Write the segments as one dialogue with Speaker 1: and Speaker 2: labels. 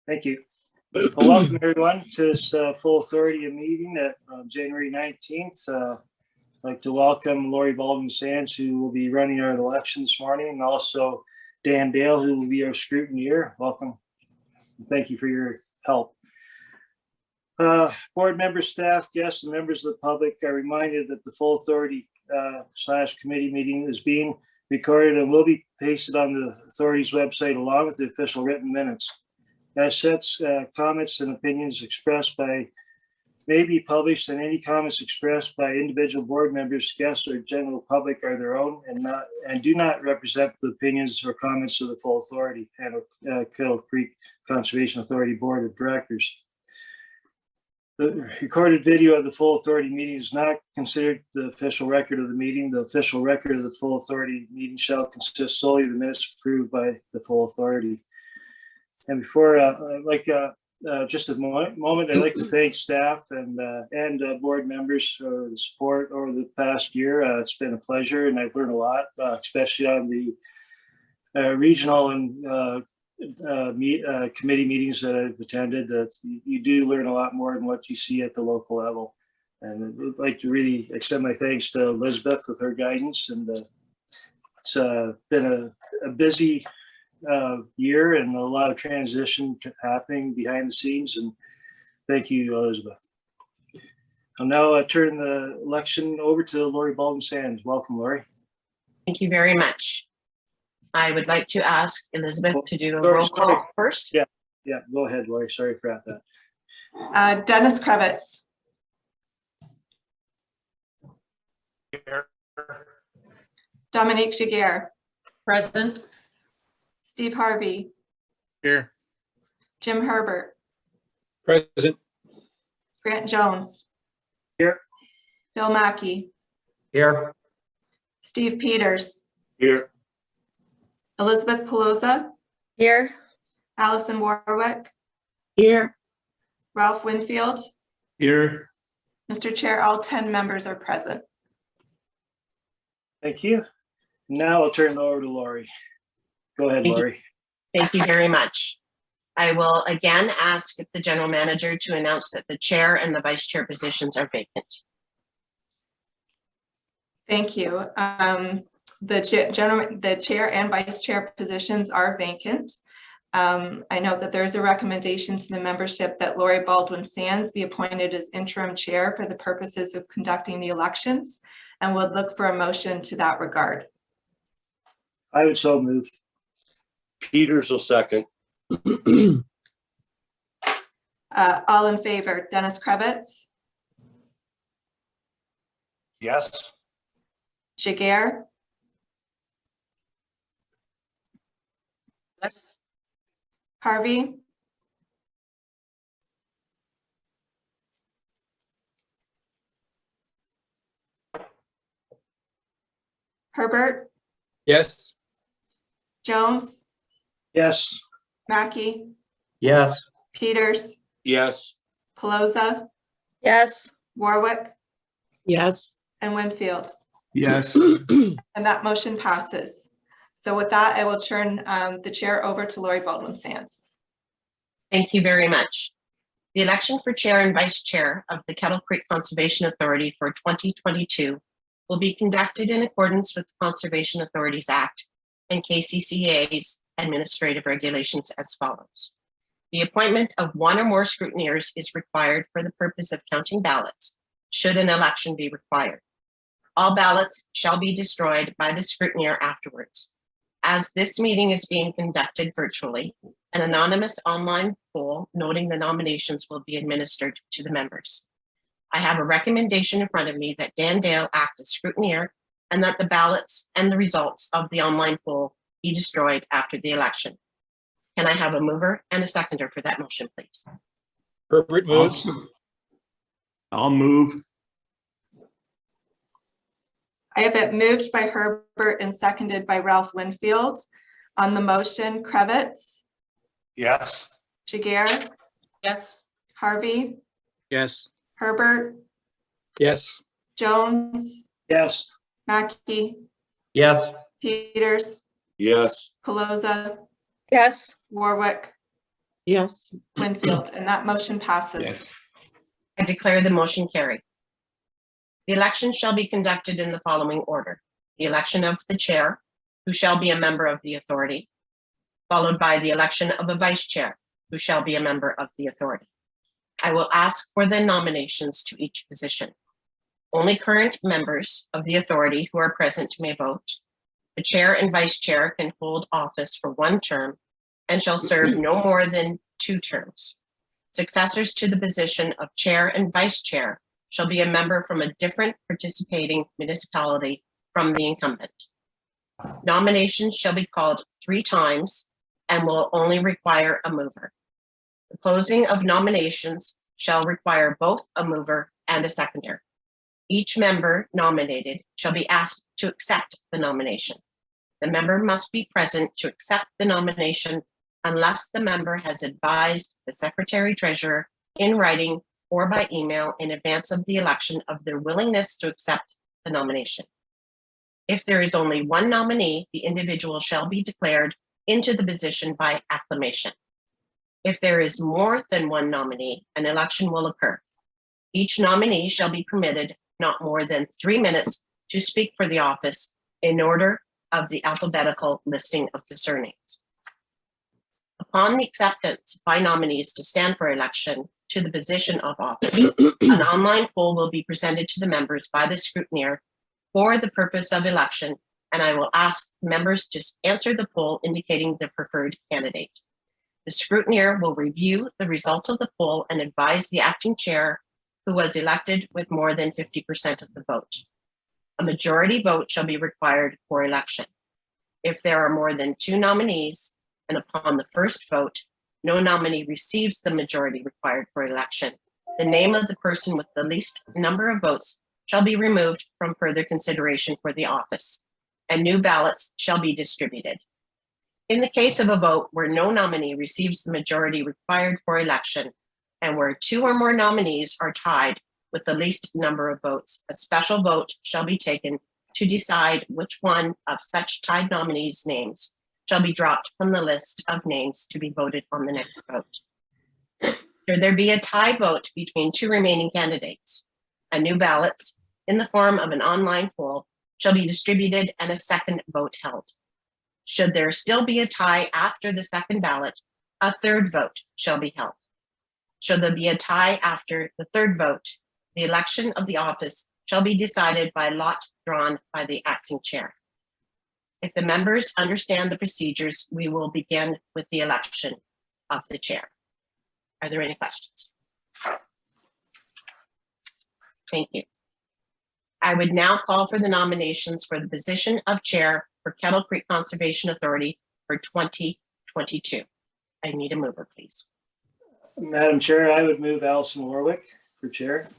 Speaker 1: Thank you. Well, welcome everyone to this full authority meeting at January 19th. I'd like to welcome Lori Baldwin-Sands, who will be running our election this morning, and also Dan Dale, who will be our scrutineer. Welcome. Thank you for your help. Board members, staff, guests, and members of the public are reminded that the full authority / committee meeting is being recorded and will be pasted on the authority's website along with the official written minutes. As such, comments and opinions expressed may be published, and any comments expressed by individual board members, guests, or general public are their own and do not represent the opinions or comments of the full authority and Kettle Creek Conservation Authority Board of Directors. The recorded video of the full authority meeting is not considered the official record of the meeting. The official record of the full authority meeting shall consist solely of the minutes approved by the full authority. And before, just a moment, I'd like to thank staff and board members for the support over the past year. It's been a pleasure, and I've learned a lot, especially on the regional and committee meetings that I've attended. You do learn a lot more than what you see at the local level. And I'd like to really extend my thanks to Elizabeth with her guidance. And it's been a busy year and a lot of transition happening behind the scenes. And thank you, Elizabeth. I'll now turn the election over to Lori Baldwin-Sands. Welcome, Lori.
Speaker 2: Thank you very much. I would like to ask Elizabeth to do a roll call first.
Speaker 1: Yeah, go ahead, Lori. Sorry for that.
Speaker 3: Dennis Kravitz.
Speaker 4: Here.
Speaker 3: Dominique Giguère.
Speaker 5: Present.
Speaker 3: Steve Harvey.
Speaker 4: Here.
Speaker 3: Jim Herbert.
Speaker 4: Present.
Speaker 3: Grant Jones.
Speaker 1: Here.
Speaker 3: Bill Mackey.
Speaker 4: Here.
Speaker 3: Steve Peters.
Speaker 4: Here.
Speaker 3: Elizabeth Pelosa.
Speaker 5: Here.
Speaker 3: Allison Warwick.
Speaker 5: Here.
Speaker 3: Ralph Winfield.
Speaker 4: Here.
Speaker 3: Mr. Chair, all 10 members are present.
Speaker 1: Thank you. Now I'll turn it over to Lori. Go ahead, Lori.
Speaker 2: Thank you very much. I will again ask the general manager to announce that the chair and the vice chair positions are vacant.
Speaker 3: Thank you. The chair and vice chair positions are vacant. I note that there is a recommendation to the membership that Lori Baldwin-Sands be appointed as interim chair for the purposes of conducting the elections, and would look for a motion to that regard.
Speaker 1: I would so move.
Speaker 4: Peters will second.
Speaker 3: All in favor, Dennis Kravitz,
Speaker 4: Yes.
Speaker 3: Giguère,
Speaker 5: Yes.
Speaker 3: Harvey, Herbert,
Speaker 4: Yes.
Speaker 3: Jones,
Speaker 1: Yes.
Speaker 3: Mackey,
Speaker 4: Yes.
Speaker 3: Peters,
Speaker 4: Yes.
Speaker 3: Pelosa,
Speaker 5: Yes.
Speaker 3: Warwick,
Speaker 5: Yes.
Speaker 3: and Winfield.
Speaker 4: Yes.
Speaker 3: And that motion passes. So with that, I will turn the chair over to Lori Baldwin-Sands.
Speaker 2: Thank you very much. The election for chair and vice chair of the Kettle Creek Conservation Authority for 2022 will be conducted in accordance with the Conservation Authorities Act and KCCA's administrative regulations as follows. The appointment of one or more scrutineers is required for the purpose of counting ballots, should an election be required. All ballots shall be destroyed by the scrutineer afterwards. As this meeting is being conducted virtually, an anonymous online poll noting the nominations will be administered to the members. I have a recommendation in front of me that Dan Dale act as scrutineer and that the ballots and the results of the online poll be destroyed after the election. Can I have a mover and a seconder for that motion, please?
Speaker 4: Herbert moves.
Speaker 6: I'll move.
Speaker 3: I have it moved by Herbert and seconded by Ralph Winfield. On the motion, Kravitz,
Speaker 4: Yes.
Speaker 3: Giguère,
Speaker 5: Yes.
Speaker 3: Harvey,
Speaker 4: Yes.
Speaker 3: Herbert,
Speaker 4: Yes.
Speaker 3: Jones,
Speaker 1: Yes.
Speaker 3: Mackey,
Speaker 4: Yes.
Speaker 3: Peters,
Speaker 4: Yes.
Speaker 3: Pelosa,
Speaker 5: Yes.
Speaker 3: Warwick,
Speaker 5: Yes.
Speaker 3: Winfield, and that motion passes.
Speaker 6: Yes.
Speaker 2: I declare the motion carried. The election shall be conducted in the following order. The election of the chair, who shall be a member of the authority, followed by the election of a vice chair, who shall be a member of the authority. I will ask for the nominations to each position. Only current members of the authority who are present may vote. The chair and vice chair can hold office for one term and shall serve no more than 2 terms. Successors to the position of chair and vice chair shall be a member from a different participating municipality from the incumbent. Nominations shall be called 3 times and will only require a mover. The closing of nominations shall require both a mover and a seconder. Each member nominated shall be asked to accept the nomination. The member must be present to accept the nomination unless the member has advised the secretary treasurer in writing or by email in advance of the election of their willingness to accept the nomination. If there is only one nominee, the individual shall be declared into the position by acclamation. If there is more than one nominee, an election will occur. Each nominee shall be permitted not more than 3 minutes to speak for the office in order of the alphabetical listing of the surnames. Upon the acceptance by nominees to stand for election to the position of office, an online poll will be presented to the members by the scrutineer for the purpose of election, and I will ask members to answer the poll indicating the preferred candidate. The scrutineer will review the result of the poll and advise the acting chair who was elected with more than 50% of the vote. A majority vote shall be required for election. If there are more than 2 nominees, and upon the first vote, no nominee receives the majority required for election, the name of the person with the least number of votes shall be removed from further consideration for the office, and new ballots shall be distributed. In the case of a vote where no nominee receives the majority required for election, and where 2 or more nominees are tied with the least number of votes, a special vote shall be taken to decide which one of such tied nominees' names shall be dropped from the list of names to be voted on the next vote. Should there be a tie vote between 2 remaining candidates, a new ballot in the form of an online poll shall be distributed and a second vote held. Should there still be a tie after the second ballot, a third vote shall be held. Should there be a tie after the third vote, the election of the office shall be decided by lot drawn by the acting chair. If the members understand the procedures, we will begin with the election of the chair. Are there any questions? Thank you. I would now call for the nominations for the position of chair for Kettle Creek Conservation Authority for 2022. I need a mover, please.
Speaker 1: Madam Chair, I would move Alison Warwick for chair.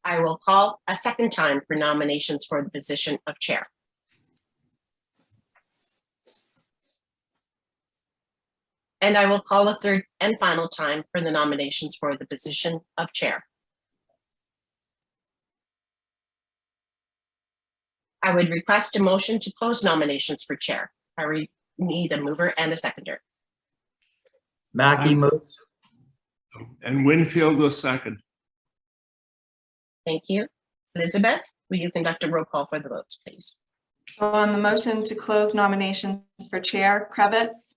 Speaker 2: I will call a second time for nominations for the position of chair. And I will call a third and final time for the nominations for the position of chair. I would request a motion to close nominations for chair. I need a mover and a seconder.
Speaker 4: Mackey moves.
Speaker 6: And Winfield will second.
Speaker 2: Thank you. Elizabeth, will you conduct a roll call for the votes, please?
Speaker 3: On the motion to close nominations for chair, Kravitz,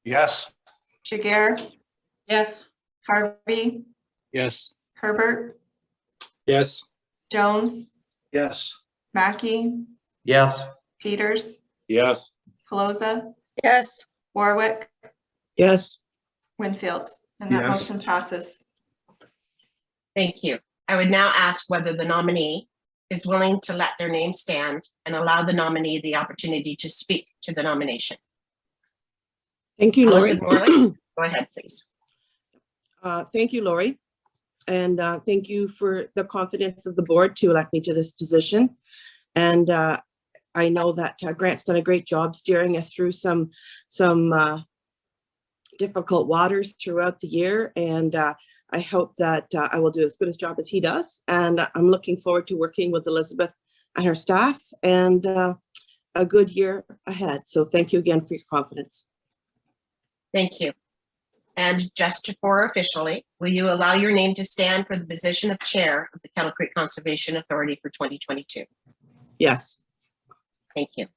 Speaker 4: Yes.
Speaker 3: Jiguer,
Speaker 5: Yes.
Speaker 3: Harvey,
Speaker 4: Yes.
Speaker 3: Herbert,
Speaker 4: Yes.
Speaker 3: Jones,
Speaker 1: Yes.
Speaker 3: Mackey,
Speaker 4: Yes.
Speaker 3: Peters,
Speaker 4: Yes.
Speaker 3: Pelosa,
Speaker 5: Yes.
Speaker 3: Warwick,
Speaker 5: Yes.
Speaker 3: Winfield, and that
Speaker 6: Yes.
Speaker 3: motion passes.
Speaker 2: Thank you. I would now ask whether the nominee is willing to let their name stand and allow the nominee the opportunity to speak to the nomination.
Speaker 5: Thank you, Lori.
Speaker 2: Alison Morley, go ahead, please.
Speaker 5: Thank you, Lori. And thank you for the confidence of the board to elect me to this position. And I know that Grant's done a great job steering us through some difficult waters throughout the year. And I hope that I will do as good a job as he does. And I'm looking forward to working with Elizabeth and her staff. And a good year ahead. So thank you again for your confidence.
Speaker 2: Thank you. And just for officially, will you allow your name to stand for the position of Chair of the Kettle Creek Conservation Authority for 2022?
Speaker 5: Yes.
Speaker 2: Thank you.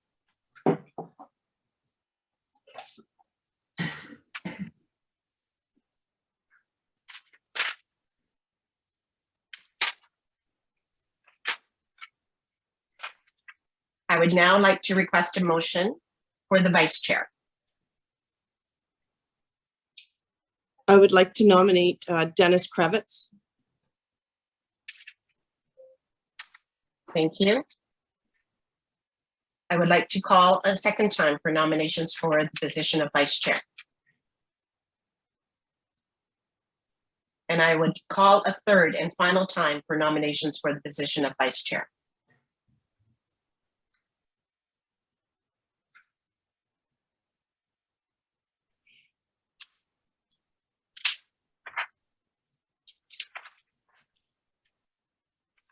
Speaker 2: I would now like to request a motion for the Vice Chair.
Speaker 5: I would like to nominate Dennis Kravitz.
Speaker 2: Thank you. I would like to call a second time for nominations for the position of Vice Chair. And I would call a third and final time for nominations for the position of Vice Chair.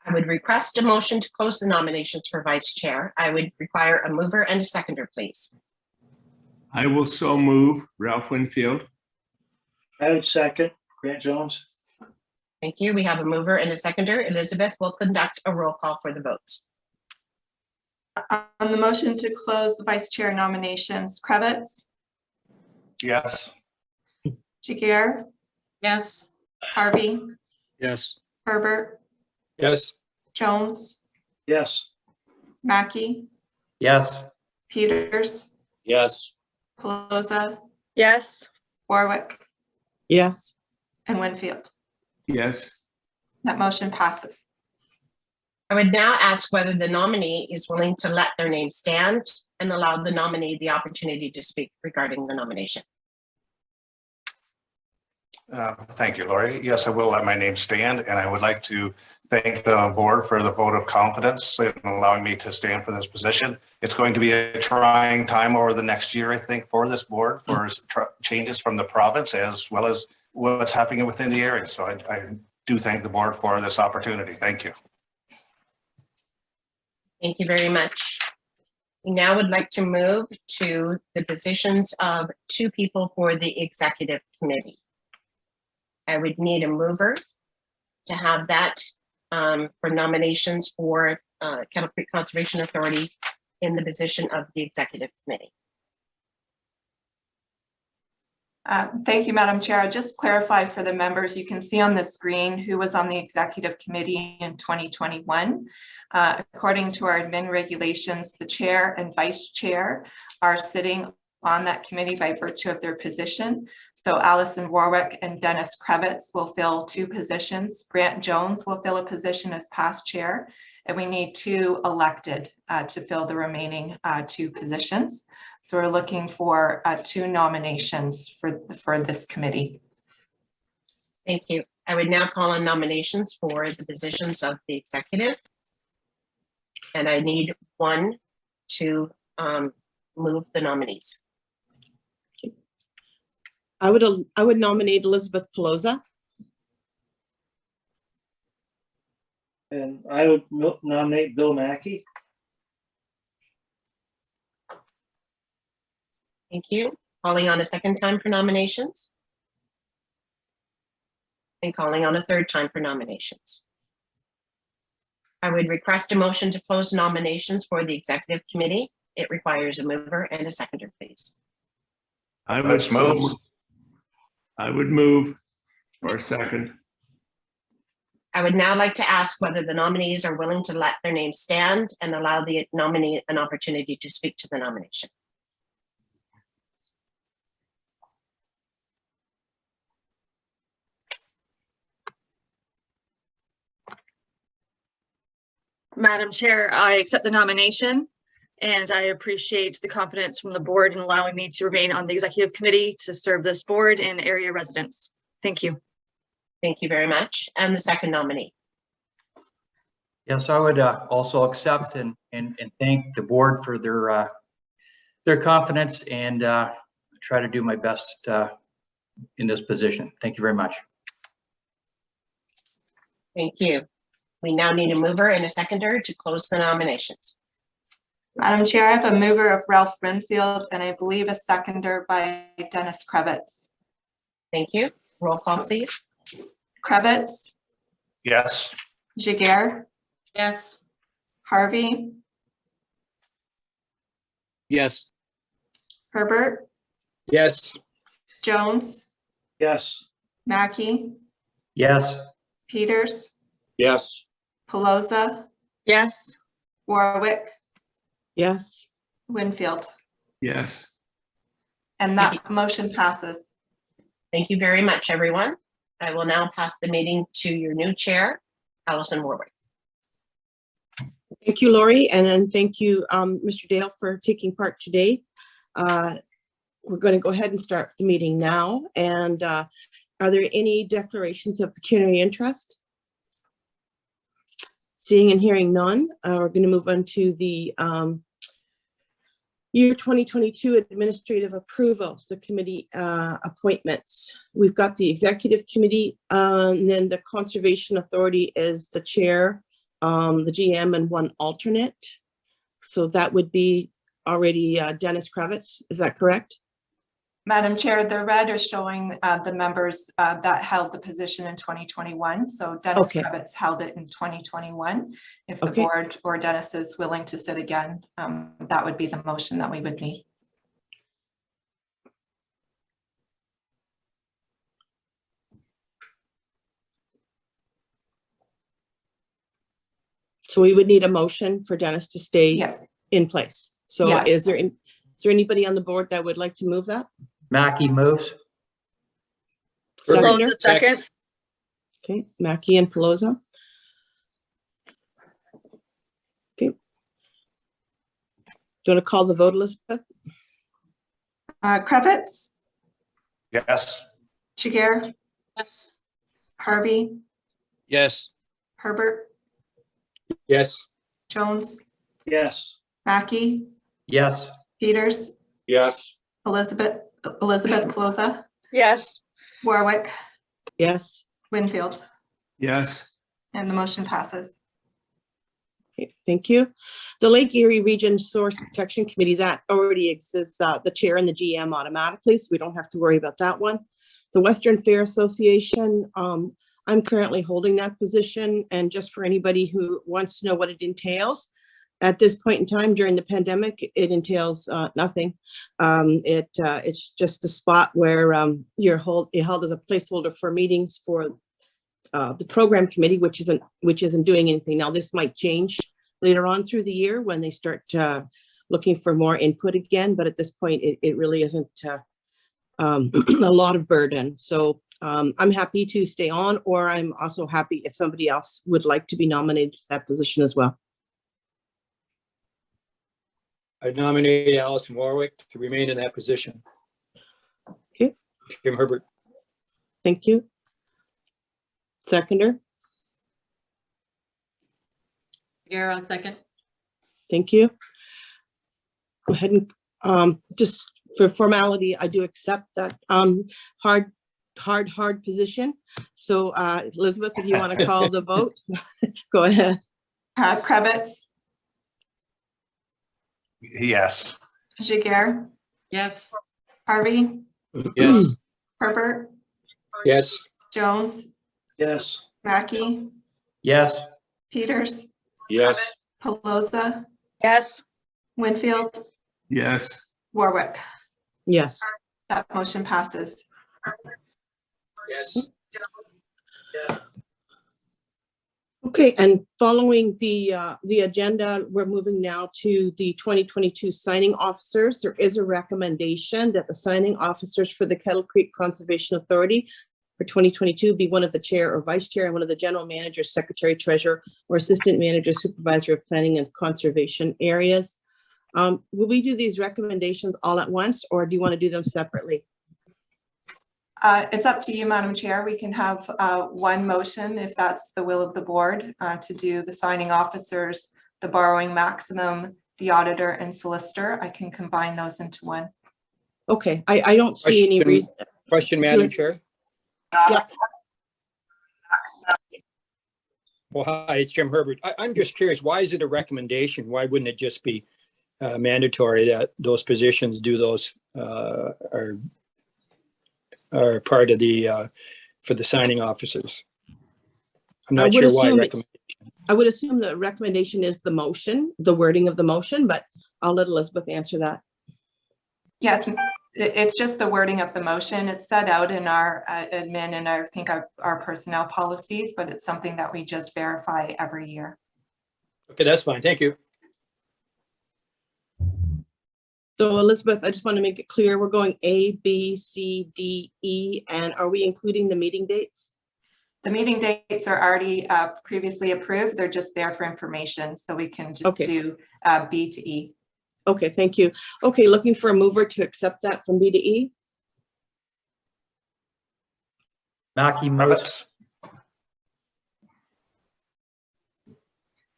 Speaker 2: I would request a motion to close the nominations for Vice Chair. I would require a mover and a seconder, please.
Speaker 6: I will so move. Ralph Winfield.
Speaker 1: I would second. Grant Jones.
Speaker 2: Thank you. We have a mover and a seconder. Elizabeth will conduct a roll call for the votes.
Speaker 3: On the motion to close the vice chair nominations, Kravitz,
Speaker 4: Yes.
Speaker 3: Jagger,
Speaker 7: Yes.
Speaker 3: Harvey,
Speaker 4: Yes.
Speaker 3: Herbert,
Speaker 4: Yes.
Speaker 3: Jones,
Speaker 1: Yes.
Speaker 3: Mackey,
Speaker 4: Yes.
Speaker 3: Peters,
Speaker 4: Yes.
Speaker 3: Pelosa,
Speaker 7: Yes.
Speaker 3: Warwick,
Speaker 5: Yes.
Speaker 3: and Winfield.
Speaker 6: Yes.
Speaker 3: That motion passes.
Speaker 2: I would now ask whether the nominee is willing to let their name stand and allow the nominee the opportunity to speak regarding the nomination.
Speaker 8: Thank you, Lori. Yes, I will let my name stand, and I would like to thank the board for the vote of confidence in allowing me to stand for this position. It's going to be a trying time over the next year, I think, for this board, for changes from the province as well as what's happening within the area. So I do thank the board for this opportunity. Thank you.
Speaker 2: Thank you very much. We now would like to move to the positions of two people for the executive committee. I would need a mover to have that for nominations for Kettle Creek Conservation Authority in the position of the executive committee.
Speaker 3: Thank you, Madam Chair. I'll just clarify for the members, you can see on the screen who was on the executive committee in 2021. According to our admin regulations, the chair and vice chair are sitting on that committee by virtue of their position. So Alison Warwick and Dennis Kravitz will fill two positions. Grant Jones will fill a position as past chair, and we need two elected to fill the remaining two positions. So we're looking for two nominations for this committee.
Speaker 2: Thank you. I would now call on nominations for the positions of the executive. And I need one to move the nominees.
Speaker 5: I would nominate Elizabeth Pelosa.
Speaker 1: And I would nominate Bill Mackey.
Speaker 2: Thank you. Calling on a second time for nominations. And calling on a third time for nominations. I would request a motion to close nominations for the executive committee. It requires a mover and a seconder, please.
Speaker 6: I would
Speaker 8: Let's
Speaker 6: so
Speaker 8: move.
Speaker 6: I would move for a second.
Speaker 2: I would now like to ask whether the nominees are willing to let their names stand and allow the nominee an opportunity to speak to the nomination.
Speaker 7: Madam Chair, I accept the nomination and I appreciate the confidence from the board in allowing me to remain on the executive committee to serve this board and area residents. Thank you.
Speaker 2: Thank you very much. And the second nominee.
Speaker 4: Yes, I would also accept and thank the board for their confidence and try to do my best in this position. Thank you very much.
Speaker 2: Thank you. We now need a mover and a seconder to close the nominations.
Speaker 3: Madam Chair, I have a mover of Ralph Renfield and I believe a seconder by Dennis Krebitz.
Speaker 2: Thank you. Roll call, please.
Speaker 3: Krebitz,
Speaker 8: Yes.
Speaker 3: Jiguer,
Speaker 9: Yes.
Speaker 3: Harvey,
Speaker 9: Yes.
Speaker 3: Herbert,
Speaker 9: Yes.
Speaker 3: Jones,
Speaker 1: Yes.
Speaker 3: Mackey,
Speaker 4: Yes.
Speaker 3: Peters,
Speaker 9: Yes.
Speaker 3: Pelosa,
Speaker 7: Yes.
Speaker 3: Warwick,
Speaker 5: Yes.
Speaker 3: Winfield,
Speaker 6: Yes.
Speaker 3: and that motion passes.
Speaker 2: Thank you very much, everyone. I will now pass the meeting to your new chair, Allison Warwick.
Speaker 5: Thank you, Lori, and then thank you, Mr. Dale, for taking part today. We're going to go ahead and start the meeting now. And are there any declarations of pecuniary interest? Seeing and hearing none, we're going to move on to the year 2022 administrative approvals, the committee appointments. We've got the executive committee, and then the conservation authority is the chair, the GM, and one alternate. So that would be already Dennis Krebitz. Is that correct?
Speaker 3: Madam Chair, the red is showing the members that held the position in 2021. So Dennis
Speaker 5: Okay.
Speaker 3: Krebitz held it in 2021. If the
Speaker 5: Okay.
Speaker 3: board or Dennis is willing to sit again, that would be the motion that we would need.
Speaker 5: So we would need a motion for Dennis to stay
Speaker 3: Yeah.
Speaker 5: in place. So
Speaker 3: Yes.
Speaker 5: is there anybody on the board that would like to move that?
Speaker 4: Mackey moves.
Speaker 5: Seconder?
Speaker 7: Pelosa seconds.
Speaker 5: Okay, Mackey and Pelosa. Okay. Do you want to call the vote, Elizabeth?
Speaker 3: Krebitz,
Speaker 8: Yes.
Speaker 3: Jiguer,
Speaker 9: Yes.
Speaker 3: Harvey,
Speaker 9: Yes.
Speaker 3: Herbert,
Speaker 9: Yes.
Speaker 3: Jones,
Speaker 1: Yes.
Speaker 3: Mackey,
Speaker 4: Yes.
Speaker 3: Peters,
Speaker 9: Yes.
Speaker 3: Elizabeth Pelosa,
Speaker 7: Yes.
Speaker 3: Warwick,
Speaker 5: Yes.
Speaker 3: Winfield,
Speaker 6: Yes.
Speaker 3: and the motion passes.
Speaker 5: Okay, thank you. The Lake Erie Region Source Protection Committee, that already exists, the chair and the GM automatically, so we don't have to worry about that one. The Western Fair Association, I'm currently holding that position, and just for anybody who wants to know what it entails, at this point in time during the pandemic, it entails nothing. It's just a spot where you're held as a placeholder for meetings for the program committee, which isn't doing anything. Now, this might change later on through the year when they start looking for more input again, but at this point, it really isn't a lot of burden. So I'm happy to stay on, or I'm also happy if somebody else would like to be nominated for that position as well.
Speaker 9: I nominate Allison Warwick to remain in that position.
Speaker 5: Okay.
Speaker 9: Jim Herbert.
Speaker 5: Thank you. Seconder,
Speaker 9: I'll second.
Speaker 5: thank you. Go ahead and just for formality, I do accept that hard position. So Elizabeth, if you want to call the vote, go ahead.
Speaker 3: Krebitz,
Speaker 8: Yes.
Speaker 3: Jiguer,
Speaker 9: Yes.
Speaker 3: Harvey,
Speaker 9: Yes.
Speaker 3: Herbert,
Speaker 9: Yes.
Speaker 3: Jones,
Speaker 1: Yes.
Speaker 3: Mackey,
Speaker 4: Yes.
Speaker 3: Peters,
Speaker 9: Yes.
Speaker 3: Pelosa,
Speaker 7: Yes.
Speaker 3: Winfield,
Speaker 6: Yes.
Speaker 3: Warwick.
Speaker 5: Yes.
Speaker 3: That motion passes.
Speaker 9: Yes.
Speaker 5: Okay, and following the agenda, we're moving now to the 2022 signing officers. There is a recommendation that the signing officers for the Kettle Creek Conservation Authority for 2022 be one of the chair or vice chair and one of the general manager, secretary, treasurer, or assistant manager, supervisor of planning and conservation areas. Will we do these recommendations all at once, or do you want to do them separately?
Speaker 3: It's up to you, Madam Chair. We can have one motion if that's the will of the board to do the signing officers, the borrowing maximum, the auditor and solicitor. I can combine those into one.
Speaker 5: Okay, I don't see any
Speaker 9: Question.
Speaker 5: reason.
Speaker 9: Question, Madam Chair.
Speaker 5: Yeah.
Speaker 9: Well, hi, it's Jim Herbert. I'm just curious, why is it a recommendation? Why wouldn't it just be mandatory that those positions do those, are part of the, for the signing officers. I'm
Speaker 5: I
Speaker 9: not
Speaker 5: would
Speaker 9: sure why
Speaker 5: assume
Speaker 9: recommend.
Speaker 5: I would assume the recommendation is the motion, the wording of the motion, but I'll let Elizabeth answer that.
Speaker 3: Yes, it's just the wording of the motion. It's set out in our admin and I think our personnel policies, but it's something that we just verify every year.
Speaker 9: Okay, that's fine. Thank you.
Speaker 5: So Elizabeth, I just want to make it clear, we're going A, B, C, D, E, and are we including the meeting dates?
Speaker 3: The meeting dates are already previously approved. They're just there for information, so we can just
Speaker 5: Okay.
Speaker 3: do B to E.
Speaker 5: Okay, thank you. Okay, looking for a mover to accept that from B to E.
Speaker 4: Mackey moves.
Speaker 8: Kravitz,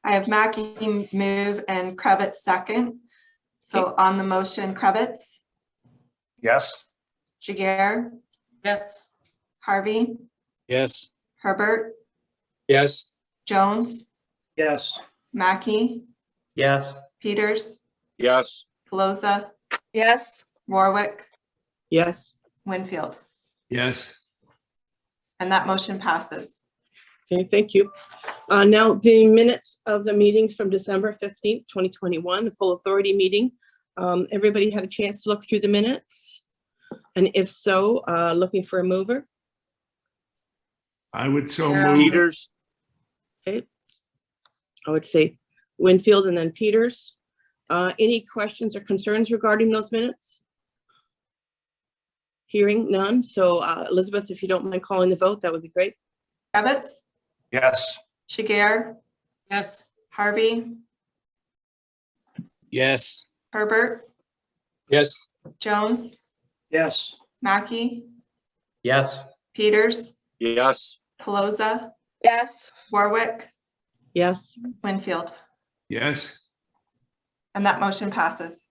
Speaker 3: I have Mackey move and Kravitz second. So on the motion, Kravitz,
Speaker 8: yes.
Speaker 3: Jiguer,
Speaker 2: Yes.
Speaker 3: Harvey,
Speaker 9: Yes.
Speaker 3: Herbert,
Speaker 9: Yes.
Speaker 3: Jones,
Speaker 1: yes,
Speaker 3: Mackey,
Speaker 4: Yes.
Speaker 3: Peters,
Speaker 9: Yes.
Speaker 3: Pelosa,
Speaker 7: Yes.
Speaker 3: Warwick,
Speaker 5: Yes.
Speaker 3: Winfield,
Speaker 6: yes,
Speaker 3: and that motion passes.
Speaker 5: Okay, thank you. Now, the minutes of the meetings from December 15th, 2021, the full authority meeting. Everybody had a chance to look through the minutes? And if so, looking for a mover?
Speaker 6: I would so
Speaker 2: Yeah.
Speaker 6: move.
Speaker 9: Peters.
Speaker 5: Okay. I would say Winfield and then Peters. Any questions or concerns regarding those minutes? Hearing none. So Elizabeth, if you don't mind calling the vote, that would be great.
Speaker 3: Kravitz,
Speaker 8: Yes.
Speaker 3: Jiguer,
Speaker 2: Yes.
Speaker 3: Harvey,
Speaker 9: Yes.
Speaker 3: Herbert,
Speaker 9: Yes.
Speaker 3: Jones,
Speaker 1: yes,
Speaker 3: Mackey,
Speaker 4: Yes.
Speaker 3: Peters,
Speaker 9: Yes.
Speaker 3: Pelosa,
Speaker 7: Yes.
Speaker 3: Warwick,
Speaker 5: Yes.
Speaker 3: Winfield,
Speaker 6: Yes,
Speaker 3: and that motion passes.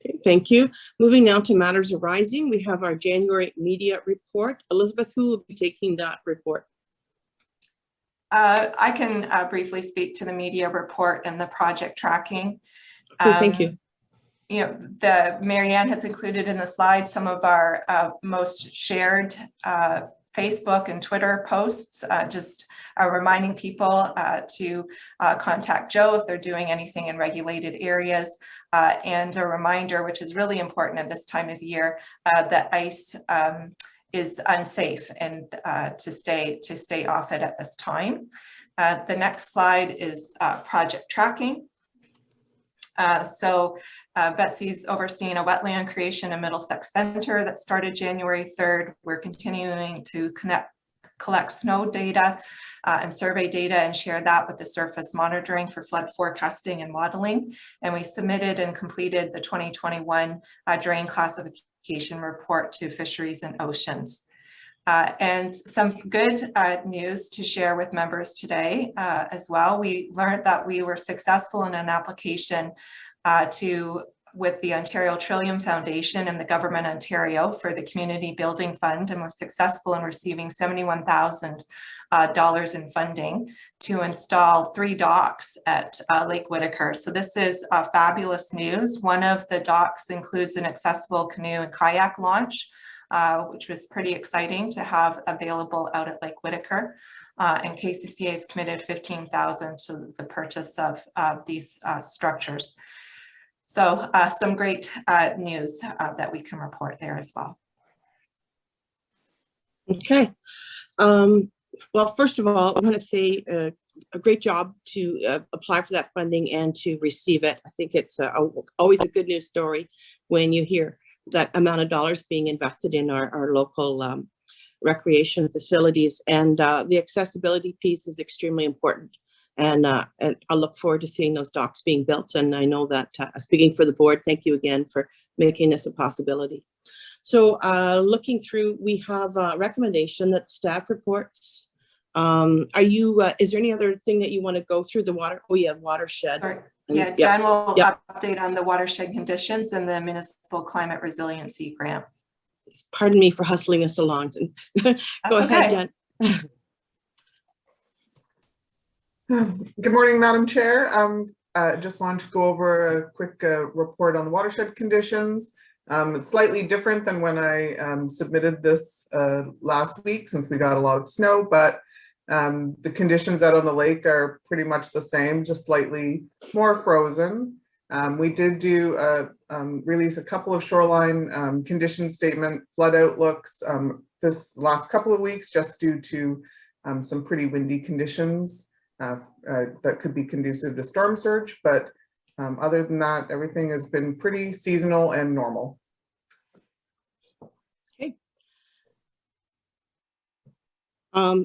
Speaker 5: Okay, thank you. Moving now to matters arising, we have our January media report. Elizabeth, who will be taking that report?
Speaker 3: I can briefly speak to the media report and the project tracking.
Speaker 5: Okay, thank you.
Speaker 3: You know, the Marianne has included in the slide some of our most shared Facebook and Twitter posts, just reminding people to contact Joe if they're doing anything in regulated areas. And a reminder, which is really important at this time of year, that ice is unsafe and to stay off it at this time. The next slide is project tracking. Betsy's overseeing a wetland creation in Middlesex Center that started January 3rd. We're continuing to collect snow data and survey data and share that with the surface monitoring for flood forecasting and modeling. And we submitted and completed the 2021 drain classification report to Fisheries and Oceans. And some good news to share with members today as well. We learned that we were successful in an application with the Ontario Trillium Foundation and the Government of Ontario for the Community Building Fund, and we're successful in receiving $71,000 in funding to install 3 docks at Lake Whitaker. So this is fabulous news. One of the docks includes an accessible canoe and kayak launch, which was pretty exciting to have available out at Lake Whitaker. And KCCA has committed $15,000 to the purchase of these structures. So some great news that we can report there as well.
Speaker 5: Okay. Well, first of all, I want to say a great job to apply for that funding and to receive it. I think it's always a good news story when you hear that amount of dollars being invested in our local recreation facilities, and the accessibility piece is extremely important. And I look forward to seeing those docks being built. And I know that speaking for the board, thank you again for making this a possibility. So looking through, we have a recommendation that staff reports. Is there any other thing that you want to go through the water? Oh yeah, watershed.
Speaker 3: Yeah, Jen will update on the watershed conditions and the municipal climate resiliency grant.
Speaker 5: Pardon me for hustling us along. Go ahead, Jen.
Speaker 10: Good morning, Madam Chair. just wanted to go over a quick report on the watershed conditions. It's slightly different than when I submitted this last week, since we got a lot of snow, but the conditions out on the lake are pretty much the same, just slightly more frozen. We did release a couple of shoreline condition statement flood outlooks this last couple of weeks, just due to some pretty windy conditions that could be conducive to storm surge. But other than that, everything has been pretty seasonal and normal.
Speaker 5: Okay.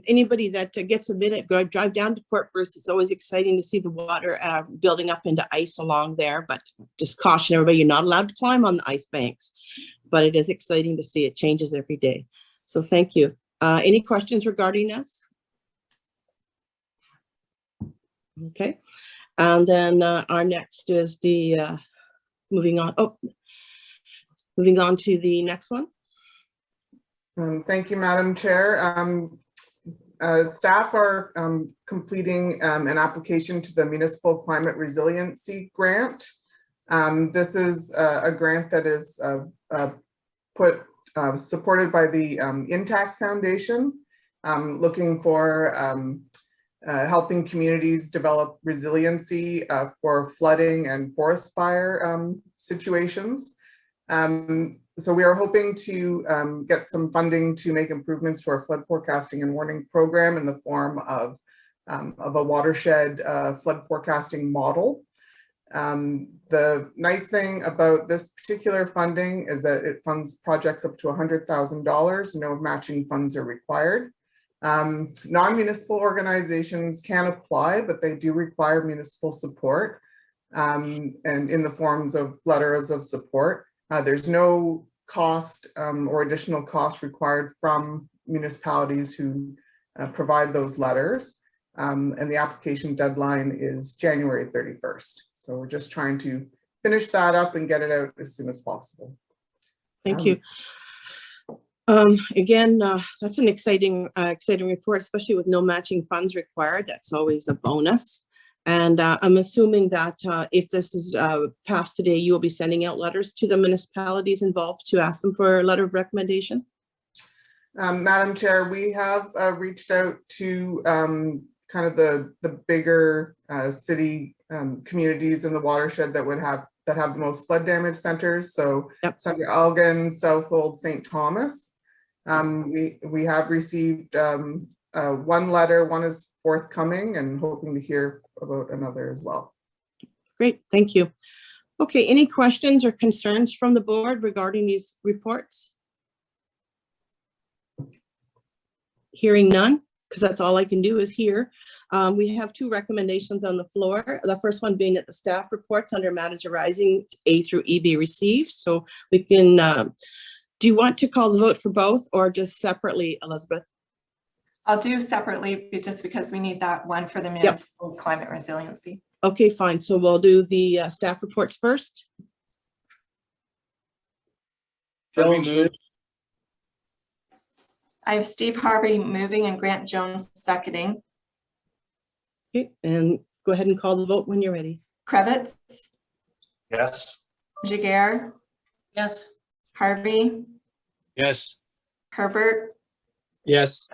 Speaker 5: Anybody that gets a minute, go drive down to Port Bruce. It's always exciting to see the water building up into ice along there, but just caution everybody, you're not allowed to climb on the ice banks, but it is exciting to see. It changes every day. So thank you. Any questions regarding us? Okay, and then our next is the moving on to the next one.
Speaker 10: Thank you, Madam Chair. Staff are completing an application to the Municipal Climate Resiliency Grant. This is a grant that is supported by the Intact Foundation, looking for helping communities develop resiliency for flooding and forest fire situations. So we are hoping to get some funding to make improvements to our flood forecasting and warning program in the form of a watershed flood forecasting model. The nice thing about this particular funding is that it funds projects up to $100,000. No matching funds are required. Non-municipal organizations can apply, but they do require municipal support and in the forms of letters of support. There's no cost or additional cost required from municipalities who provide those letters. And the application deadline is January 31st. So we're just trying to finish that up and get it out as soon as possible.
Speaker 5: Thank you. Again, that's an exciting report, especially with no matching funds required. That's always a bonus. And I'm assuming that if this is passed today, you will be sending out letters to the municipalities involved to ask them for a letter of recommendation.
Speaker 10: Madam Chair, we have reached out to kind of the bigger city communities in the watershed that have the most flood damage centers. So
Speaker 5: yep.
Speaker 10: Thunder Elgin, Southold, St. Thomas. We have received one letter. One is forthcoming, and hoping to hear about another as well.
Speaker 5: Great, thank you. Okay, any questions or concerns from the board regarding these reports? Hearing none, because that's all I can do is hear. We have two recommendations on the floor. The first one being that the staff reports under matters arising A through E be received. So we can, do you want to call the vote for both or just separately, Elizabeth?
Speaker 3: I'll do separately just because we need that one for the municipal climate resiliency.
Speaker 5: Okay, fine. So we'll do the staff reports first.
Speaker 1: Jones moved.
Speaker 3: I have Steve Harvey moving and Grant Jones seconding.
Speaker 5: Okay, and go ahead and call the vote when you're ready.
Speaker 3: Kravitz,
Speaker 8: Yes.
Speaker 3: Jaguar,
Speaker 2: Yes.
Speaker 3: Harvey,
Speaker 9: Yes.
Speaker 3: Herbert,
Speaker 9: Yes.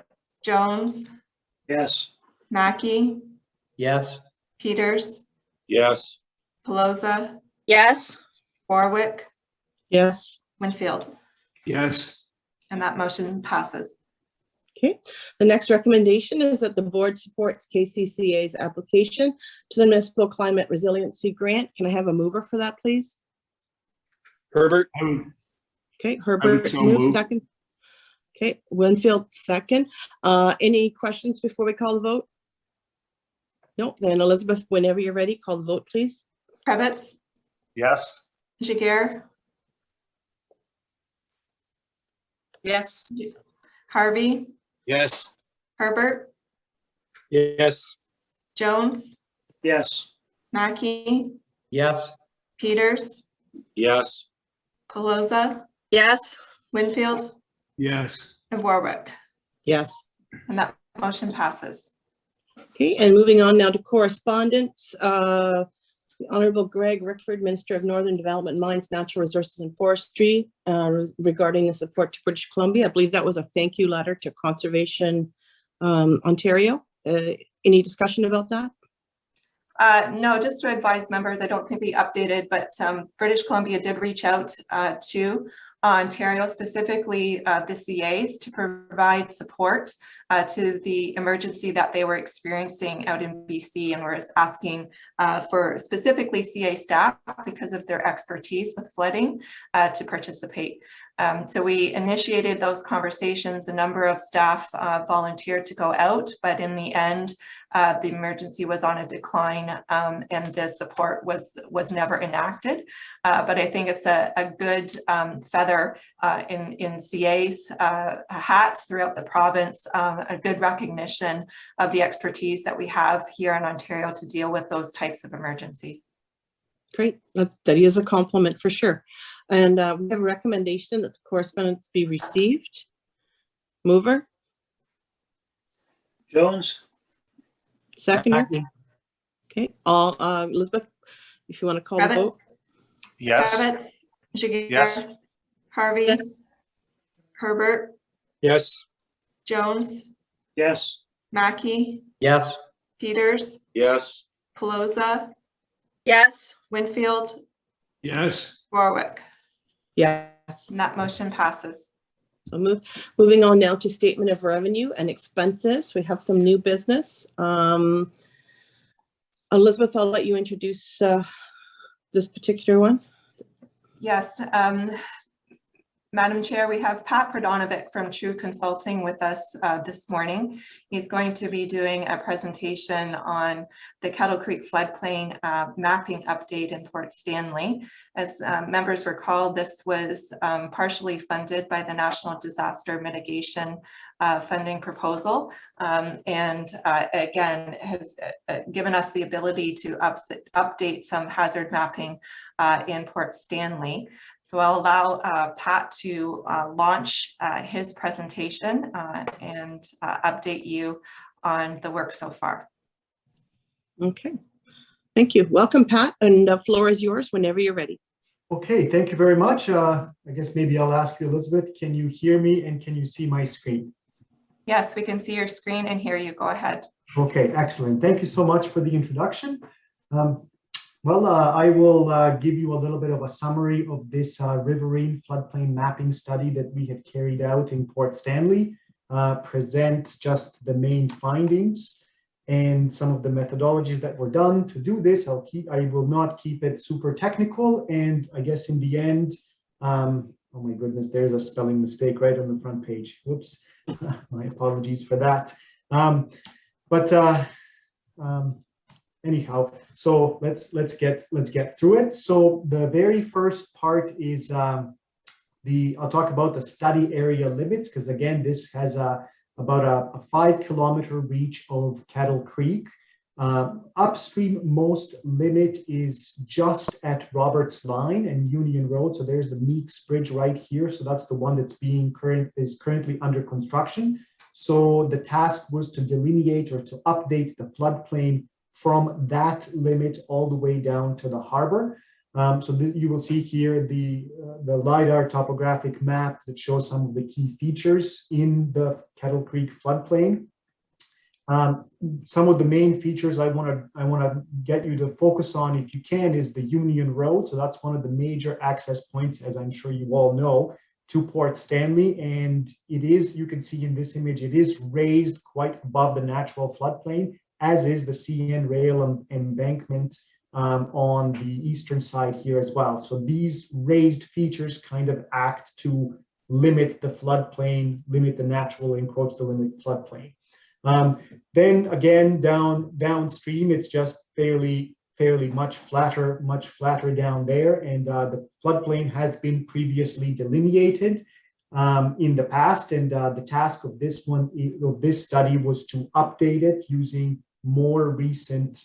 Speaker 3: Jones,
Speaker 1: Yes.
Speaker 3: Mackey,
Speaker 4: Yes.
Speaker 3: Peters,
Speaker 9: Yes.
Speaker 3: Pelosa,
Speaker 7: Yes.
Speaker 3: Warwick,
Speaker 5: Yes.
Speaker 3: Winfield,
Speaker 6: yes,
Speaker 3: and that motion passes.
Speaker 5: Okay, the next recommendation is that the board supports KCCA's application to the Municipal Climate Resiliency Grant. Can I have a mover for that, please?
Speaker 9: Herbert.
Speaker 5: Okay, Herbert
Speaker 6: so
Speaker 5: moves
Speaker 6: move.
Speaker 5: second. Okay, Winfield second. Any questions before we call the vote? No, then Elizabeth, whenever you're ready, call the vote, please.
Speaker 3: Kravitz,
Speaker 8: Yes.
Speaker 3: Jaguar,
Speaker 2: Yes.
Speaker 3: Harvey,
Speaker 9: Yes.
Speaker 3: Herbert,
Speaker 9: Yes.
Speaker 3: Jones,
Speaker 1: Yes.
Speaker 3: Mackey,
Speaker 4: Yes.
Speaker 3: Peters,
Speaker 9: Yes.
Speaker 3: Pelosa,
Speaker 7: Yes.
Speaker 3: Winfield,
Speaker 6: yes,
Speaker 3: and Warwick,
Speaker 5: Yes.
Speaker 3: and that motion passes.
Speaker 5: Okay, and moving on now to correspondence. the Honorable Greg Rickford, Minister of Northern Development, Mines, Natural Resources and Forestry, regarding the support to British Columbia. I believe that was a thank you letter to Conservation Ontario. Any discussion about that?
Speaker 3: No, just to advise members, I don't think we updated, but British Columbia did reach out to Ontario, specifically the CAs, to provide support to the emergency that they were experiencing out in BC, and were asking for specifically CA staff, because of their expertise with flooding, to participate. So we initiated those conversations. A number of staff volunteered to go out, but in the end, the emergency was on a decline, and the support was never enacted. But I think it's a good feather in CA's hats throughout the province, a good recognition of the expertise that we have here in Ontario to deal with those types of emergencies.
Speaker 5: Great, that is a compliment for sure. And we have a recommendation that the correspondence be received. Mover,
Speaker 1: Jones,
Speaker 5: seconder.
Speaker 4: Mackey.
Speaker 5: Okay, all, Elizabeth, if you want to call the
Speaker 3: Kravitz,
Speaker 5: vote.
Speaker 8: Yes.
Speaker 3: Kravitz, Jiguer,
Speaker 8: Yes.
Speaker 3: Harvey,
Speaker 7: Yes.
Speaker 3: Herbert,
Speaker 9: Yes.
Speaker 3: Jones,
Speaker 1: yes.
Speaker 3: Mackey,
Speaker 4: Yes.
Speaker 3: Peters,
Speaker 6: Yes.
Speaker 3: Pelosa,
Speaker 7: Yes.
Speaker 3: Winfield,
Speaker 6: Yes.
Speaker 3: Warwick.
Speaker 5: Yes.
Speaker 3: And that motion passes.
Speaker 5: So moving on now to statement of revenue and expenses. We have some new business. Elizabeth, I'll let you introduce this particular one.
Speaker 3: Yes, Madam Chair, we have Pat Prodonovic from True Consulting with us this morning. He's going to be doing a presentation on the Kettle Creek floodplain mapping update in Port Stanley. As members recall, this was partially funded by the National Disaster Mitigation funding proposal, and again has given us the ability to update some hazard mapping in Port Stanley. So I'll allow Pat to launch his presentation and update you on the work so far.
Speaker 5: Okay, thank you. Welcome, Pat, and the floor is yours whenever you're ready.
Speaker 11: Okay, thank you very much. I guess maybe I'll ask you, Elizabeth, can you hear me and can you see my screen?
Speaker 3: Yes, we can see your screen and hear you. Go ahead.
Speaker 11: Okay, excellent. Thank you so much for the introduction. I will give you a little bit of a summary of this riverine floodplain mapping study that we have carried out in Port Stanley, present just the main findings and some of the methodologies that were done to do this. I will not keep it super technical, and I guess in the end, oh my goodness, there's a spelling mistake right on the front page. Whoops, my apologies for that. Anyhow, so let's get through it. So the very first part is I'll talk about the study area limits, because again, this has about a 5 kilometer reach of Kettle Creek. Upstream most limit is just at Roberts Line and Union Road. So there's the Meeks Bridge right here. So that's the one that's currently under construction. So the task was to delineate or to update the floodplain from that limit all the way down to the harbor. You will see here the LiDAR topographic map that shows some of the key features in the Kettle Creek floodplain. Some of the main features I want to get you to focus on, if you can, is the Union Road. So that's one of the major access points, as I'm sure you all know, to Port Stanley. And it is, you can see in this image, it is raised quite above the natural floodplain, as is the CN rail embankment on the eastern side here as well. So these raised features kind of act to limit the floodplain, limit the natural encroach to limit floodplain. Then again, downstream, it's just fairly much flatter down there, and the floodplain has been previously delineated in the past, and the task of this study was to update it using more recent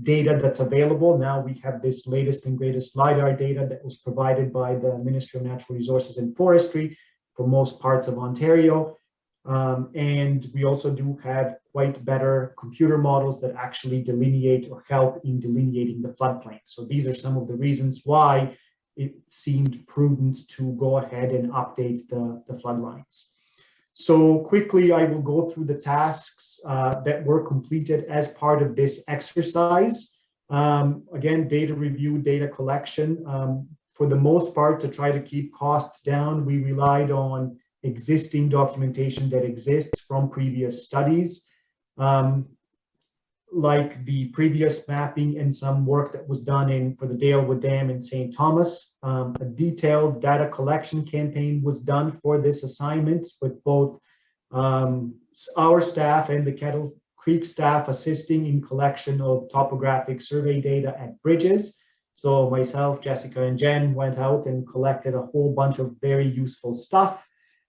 Speaker 11: data that's available. Now we have this latest and greatest LiDAR data that was provided by the Ministry of Natural Resources and Forestry for most parts of Ontario. And we also do have quite better computer models that actually delineate or help in delineating the floodplain. So these are some of the reasons why it seemed prudent to go ahead and update the flood lines. So quickly, I will go through the tasks that were completed as part of this exercise. Again, data review, data collection. For the most part, to try to keep costs down, we relied on existing documentation that exists from previous studies, like the previous mapping and some work that was done for the Dalewood Dam in St. Thomas. A detailed data collection campaign was done for this assignment with both our staff and the Kettle Creek staff assisting in collection of topographic survey data at bridges. So myself, Jessica, and Jen went out and collected a whole bunch of very useful stuff.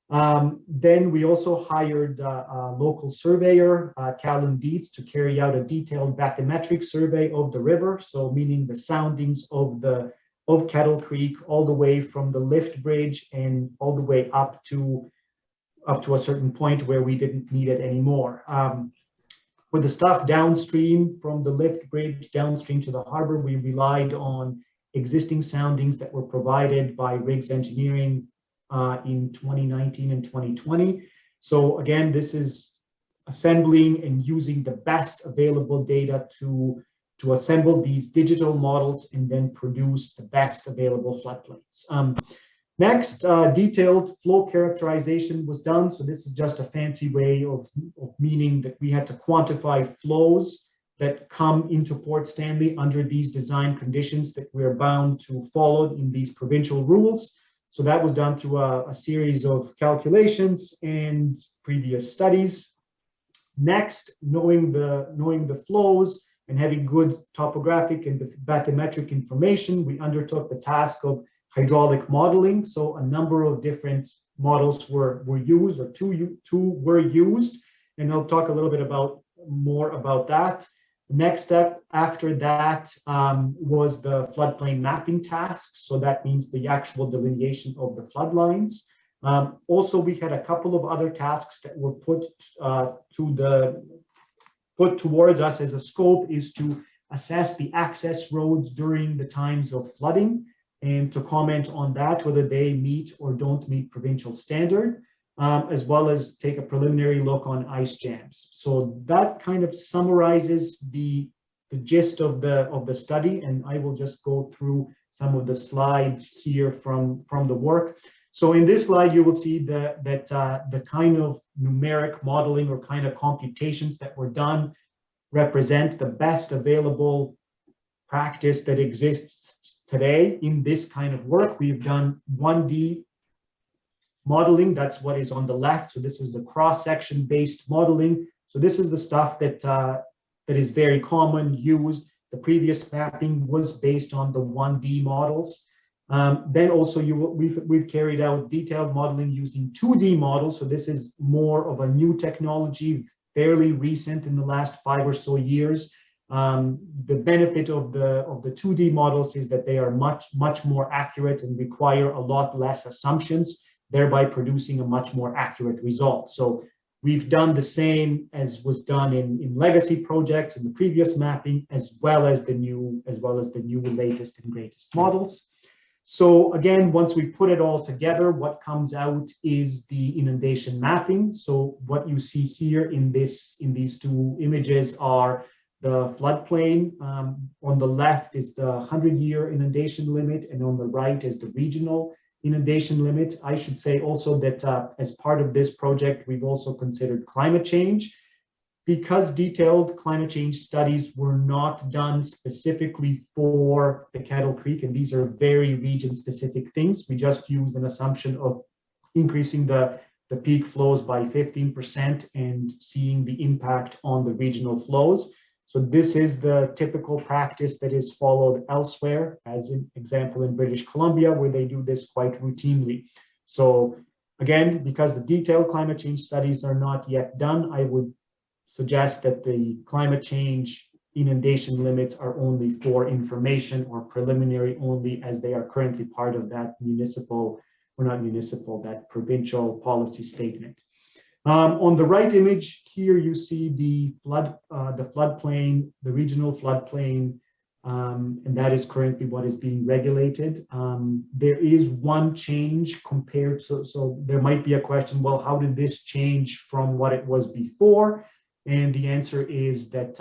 Speaker 11: Then we also hired a local surveyor, Callan Dietz, to carry out a detailed bathymetric survey of the river. So meaning the soundings of Kettle Creek all the way from the lift bridge and all the way up to a certain point where we didn't need it anymore. For the stuff downstream from the lift bridge downstream to the harbor, we relied on existing soundings that were provided by Riggs Engineering in 2019 and 2020. So again, this is assembling and using the best available data to assemble these digital models and then produce the best available floodplains. Next, detailed flow characterization was done. So this is just a fancy way of meaning that we had to quantify flows that come into Port Stanley under these design conditions that we're bound to follow in these provincial rules. So that was done through a series of calculations and previous studies. Next, knowing the flows and having good topographic and bathymetric information, we undertook the task of hydraulic modeling. So a number of different models were used, or two were used, and I'll talk a little bit more about that. Next step after that was the floodplain mapping tasks. So that means the actual delineation of the flood lines. Also, we had a couple of other tasks that were put towards us as a scope, is to assess the access roads during the times of flooding and to comment on that, whether they meet or don't meet provincial standard, as well as take a preliminary look on ice jams. So that kind of summarizes the gist of the study, and I will just go through some of the slides here from the work. So in this slide, you will see that the kind of numeric modeling or kind of computations that were done represent the best available practice that exists today in this kind of work. We've done 1D modeling. That's what is on the left. So this is the cross-section based modeling. So this is the stuff that is very common used. The previous mapping was based on the 1D models. Then also we've carried out detailed modeling using 2D models. So this is more of a new technology, fairly recent in the last 5 or so years. The benefit of the 2D models is that they are much more accurate and require a lot less assumptions, thereby producing a much more accurate result. So we've done the same as was done in legacy projects in the previous mapping, as well as the new latest and greatest models. So again, once we put it all together, what comes out is the inundation mapping. So what you see here in these two images are the floodplain. On the left is the 100-year inundation limit, and on the right is the regional inundation limit. I should say also that as part of this project, we've also considered climate change. Because detailed climate change studies were not done specifically for the Kettle Creek, and these are very region-specific things, we just used an assumption of increasing the peak flows by 15% and seeing the impact on the regional flows. So this is the typical practice that is followed elsewhere, as an example in British Columbia, where they do this quite routinely. So again, because the detailed climate change studies are not yet done, I would suggest that the climate change inundation limits are only for information or preliminary only, as they are currently part of that that provincial policy statement. On the right image here, you see the floodplain, the regional floodplain, and that is currently what is being regulated. There is one change compared, so there might be a question, well, how did this change from what it was before? And the answer is that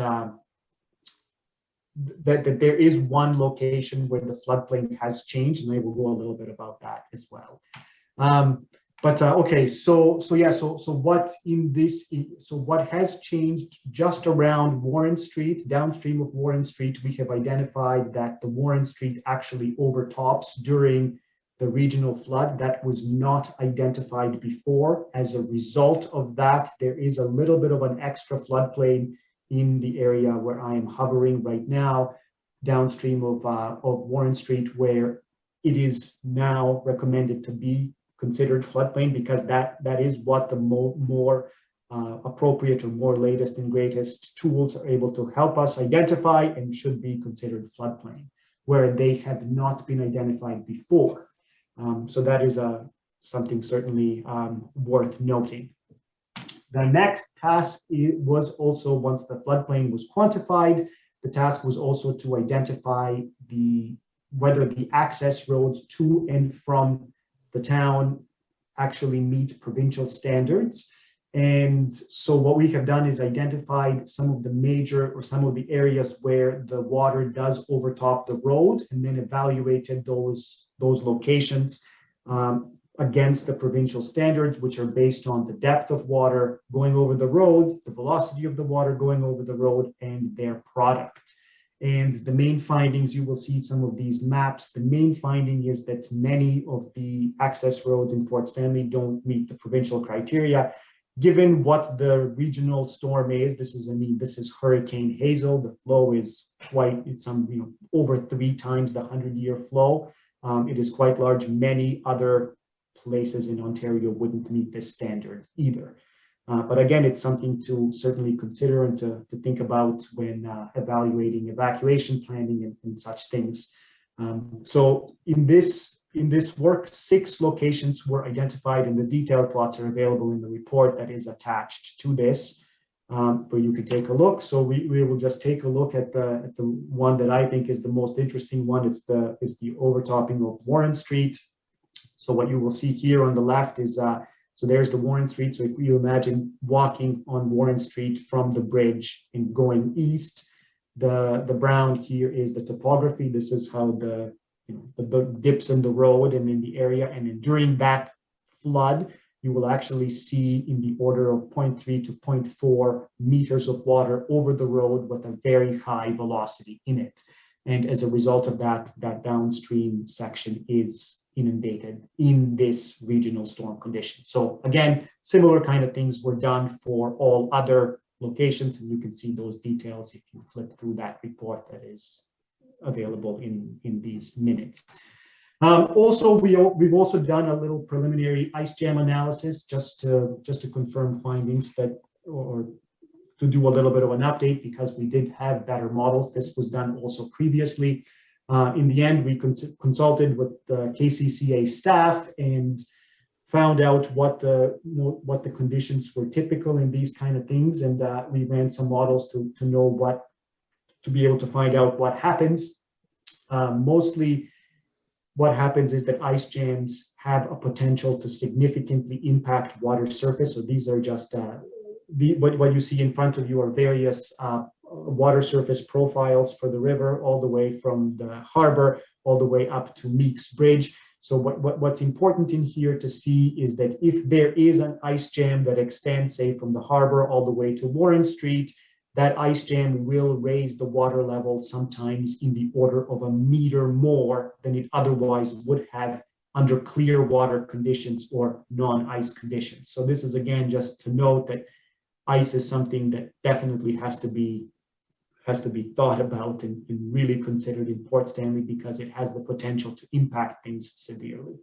Speaker 11: that there is one location where the floodplain has changed, and I will go a little bit about that as well. Okay, so what has changed just around Warren Street, downstream of Warren Street, we have identified that the Warren Street actually overtops during the regional flood. That was not identified before. As a result of that, there is a little bit of an extra floodplain in the area where I am hovering right now, downstream of Warren Street, where it is now recommended to be considered floodplain, because that is what the more appropriate or more latest and greatest tools are able to help us identify and should be considered floodplain, where they have not been identified before. So that is something certainly worth noting. The next task was also, once the floodplain was quantified, the task was also to identify whether the access roads to and from the town actually meet provincial standards. And so what we have done is identified some of the major or some of the areas where the water does overtop the road, and then evaluated those locations against the provincial standards, which are based on the depth of water going over the road, the velocity of the water going over the road, and their product. And the main findings, you will see some of these maps. The main finding is that many of the access roads in Port Stanley don't meet the provincial criteria. Given what the regional storm is, this is Hurricane Hazel. The flow is it's over 3 times the 100-year flow. It is quite large. Many other places in Ontario wouldn't meet this standard either. But again, it's something to certainly consider and to think about when evaluating evacuation planning and such things. So in this work, 6 locations were identified, and the detailed plots are available in the report that is attached to this, where you can take a look. So we will just take a look at the one that I think is the most interesting one. It's the overtopping of Warren Street. So what you will see here on the left is so there's the Warren Street. So if you imagine walking on Warren Street from the bridge and going east, the brown here is the topography. This is how the dips in the road and in the area. And then during that flood, you will actually see in the order of 0.3 to 0.4 meters of water over the road with a very high velocity in it. And as a result of that, that downstream section is inundated in this regional storm condition. So again, similar kind of things were done for all other locations, and you can see those details if you flip through that report that is available in these minutes. Also, we've also done a little preliminary ice jam analysis just to confirm findings or to do a little bit of an update, because we did have better models. This was done also previously. In the end, we consulted with the KCCA staff and found out what the conditions were typical in these kind of things, and we ran some models to be able to find out what happens. Mostly, what happens is that ice jams have a potential to significantly impact water surface. So these are just what you see in front of you are various water surface profiles for the river, all the way from the harbor all the way up to Meeks Bridge. So what's important in here to see is that if there is an ice jam that extends, say, from the harbor all the way to Warren Street, that ice jam will raise the water level sometimes in the order of 1 meter more than it otherwise would have under clear water conditions or non-ice conditions. So this is, again, just to note that ice is something that definitely has to be thought about and really considered in Port Stanley, because it has the potential to impact things severely.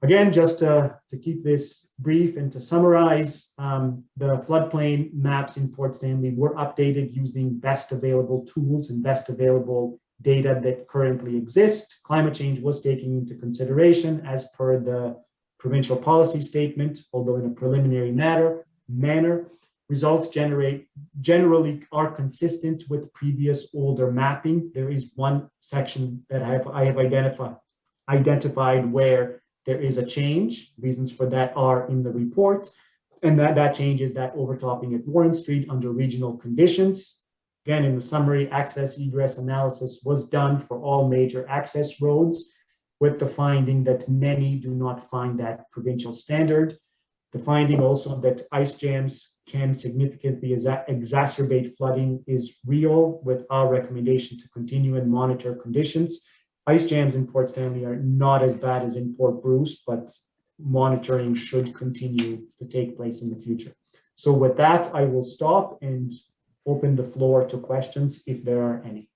Speaker 11: Again, just to keep this brief and to summarize, the floodplain maps in Port Stanley were updated using best available tools and best available data that currently exist. Climate change was taken into consideration as per the provincial policy statement, although in a preliminary manner. Results generally are consistent with previous older mapping. There is one section that I have identified where there is a change. Reasons for that are in the report. And that change is that overtopping at Warren Street under regional conditions. Again, in the summary, access egress analysis was done for all major access roads, with the finding that many do not find that provincial standard. The finding also that ice jams can significantly exacerbate flooding is real, with our recommendation to continue and monitor conditions. Ice jams in Port Stanley are not as bad as in Port Bruce, but monitoring should continue to take place in the future. So with that, I will stop and open the floor to questions if there are any.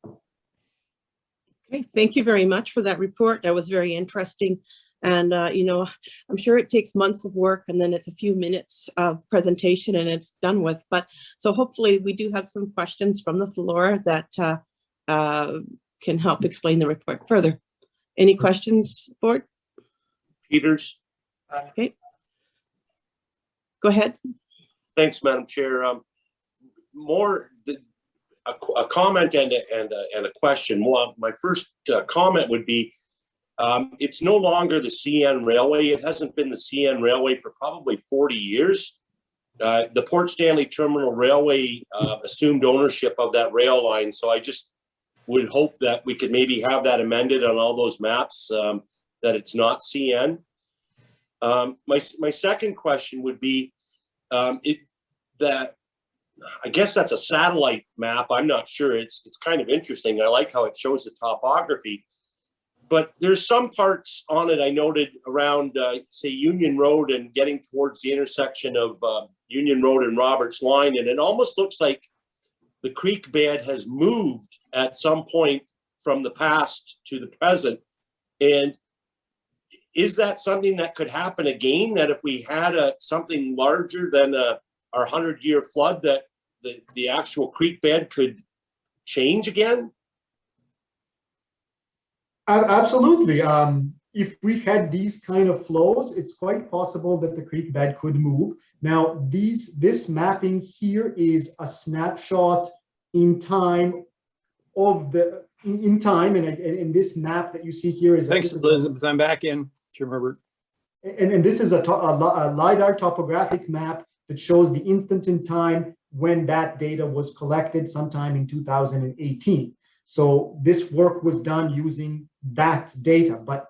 Speaker 5: Okay, thank you very much for that report. That was very interesting. And, you know, I'm sure it takes months of work and then it's a few minutes of presentation and it's done with. But so hopefully we do have some questions from the floor that can help explain the report further. Any questions, board?
Speaker 12: Peters.
Speaker 5: Okay. Go ahead.
Speaker 12: Thanks, Madam Chair. A comment and a question. Well, my first comment would be, it's no longer the CN Railway. It hasn't been the CN Railway for probably 40 years. The Port Stanley Terminal Railway assumed ownership of that rail line. So I just would hope that we could maybe have that amended on all those maps, that it's not CN. My second question would be, I guess that's a satellite map. I'm not sure. It's kind of interesting. I like how it shows the topography. But there's some parts on it I noted around, say, Union Road and getting towards the intersection of Union Road and Roberts Line. And it almost looks like the creek bed has moved at some point from the past to the present. And is that something that could happen again? That if we had something larger than our 100-year flood, that the actual creek bed could change again?
Speaker 11: Absolutely. If we had these kind of flows, it's quite possible that the creek bed could move. Now, this mapping here is a snapshot in time of the and this map that you see here is.
Speaker 9: Thanks, Elizabeth. I'm back in, Chair Herbert.
Speaker 11: And this is a LiDAR topographic map that shows the instant in time when that data was collected sometime in 2018. So this work was done using that data, but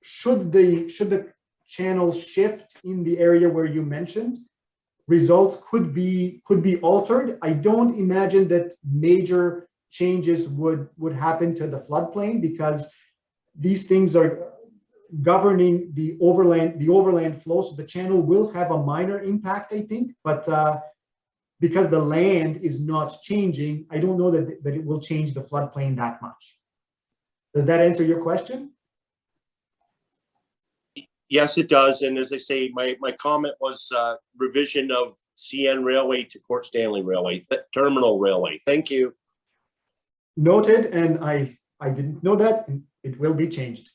Speaker 11: should the channel shift in the area where you mentioned, results could be altered. I don't imagine that major changes would happen to the floodplain, because these things are governing the overland flow. So the channel will have a minor impact, I think, but because the land is not changing, I don't know that it will change the floodplain that much. Does that answer your question?
Speaker 12: Yes, it does. And as I say, my comment was revision of CN Railway to Port Stanley Railway, Terminal Railway. Thank you.
Speaker 11: Noted, and I didn't know that, and it will be changed.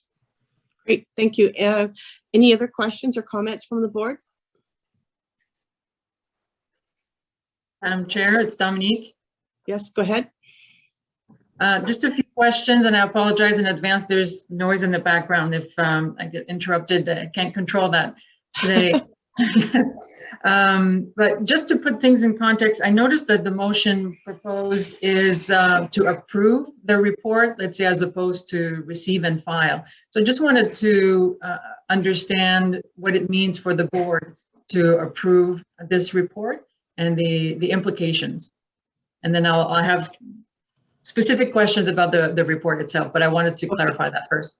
Speaker 5: Great, thank you. Any other questions or comments from the board?
Speaker 13: Madam Chair, it's Dominique.
Speaker 5: Yes, go ahead.
Speaker 13: Just a few questions, and I apologize in advance. There's noise in the background if I get interrupted. I can't control that today. But just to put things in context, I noticed that the motion proposed is to approve the report, let's say, as opposed to receive and file. So I just wanted to understand what it means for the board to approve this report and the implications. And then I'll have specific questions about the report itself, but I wanted to clarify that first.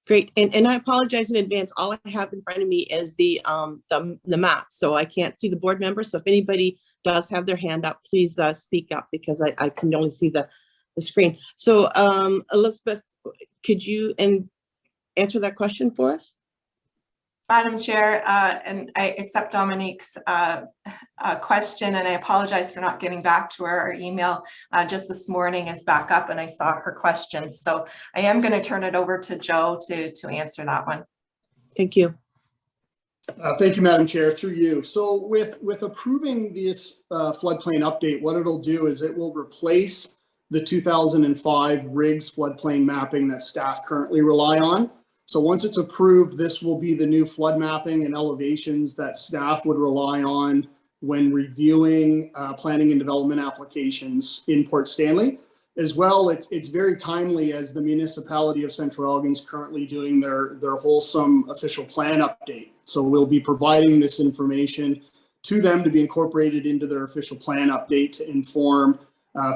Speaker 5: Great, and I apologize in advance. All I have in front of me is the map, so I can't see the board members. So if anybody does have their hand up, please speak up, because I can only see the screen. So Elizabeth, could you answer that question for us?
Speaker 3: Madam Chair, and I accept Dominique's question, and I apologize for not getting back to her. Our email just this morning is back up, and I saw her question. So I am going to turn it over to Joe to answer that one.
Speaker 5: Thank you.
Speaker 14: Thank you, Madam Chair, through you. So with approving this floodplain update, what it'll do is it will replace the 2005 RIGS floodplain mapping that staff currently rely on. So once it's approved, this will be the new flood mapping and elevations that staff would rely on when reviewing planning and development applications in Port Stanley. As well, it's very timely as the municipality of Central Elgin is currently doing their wholesome official plan update. So we'll be providing this information to them to be incorporated into their official plan update to inform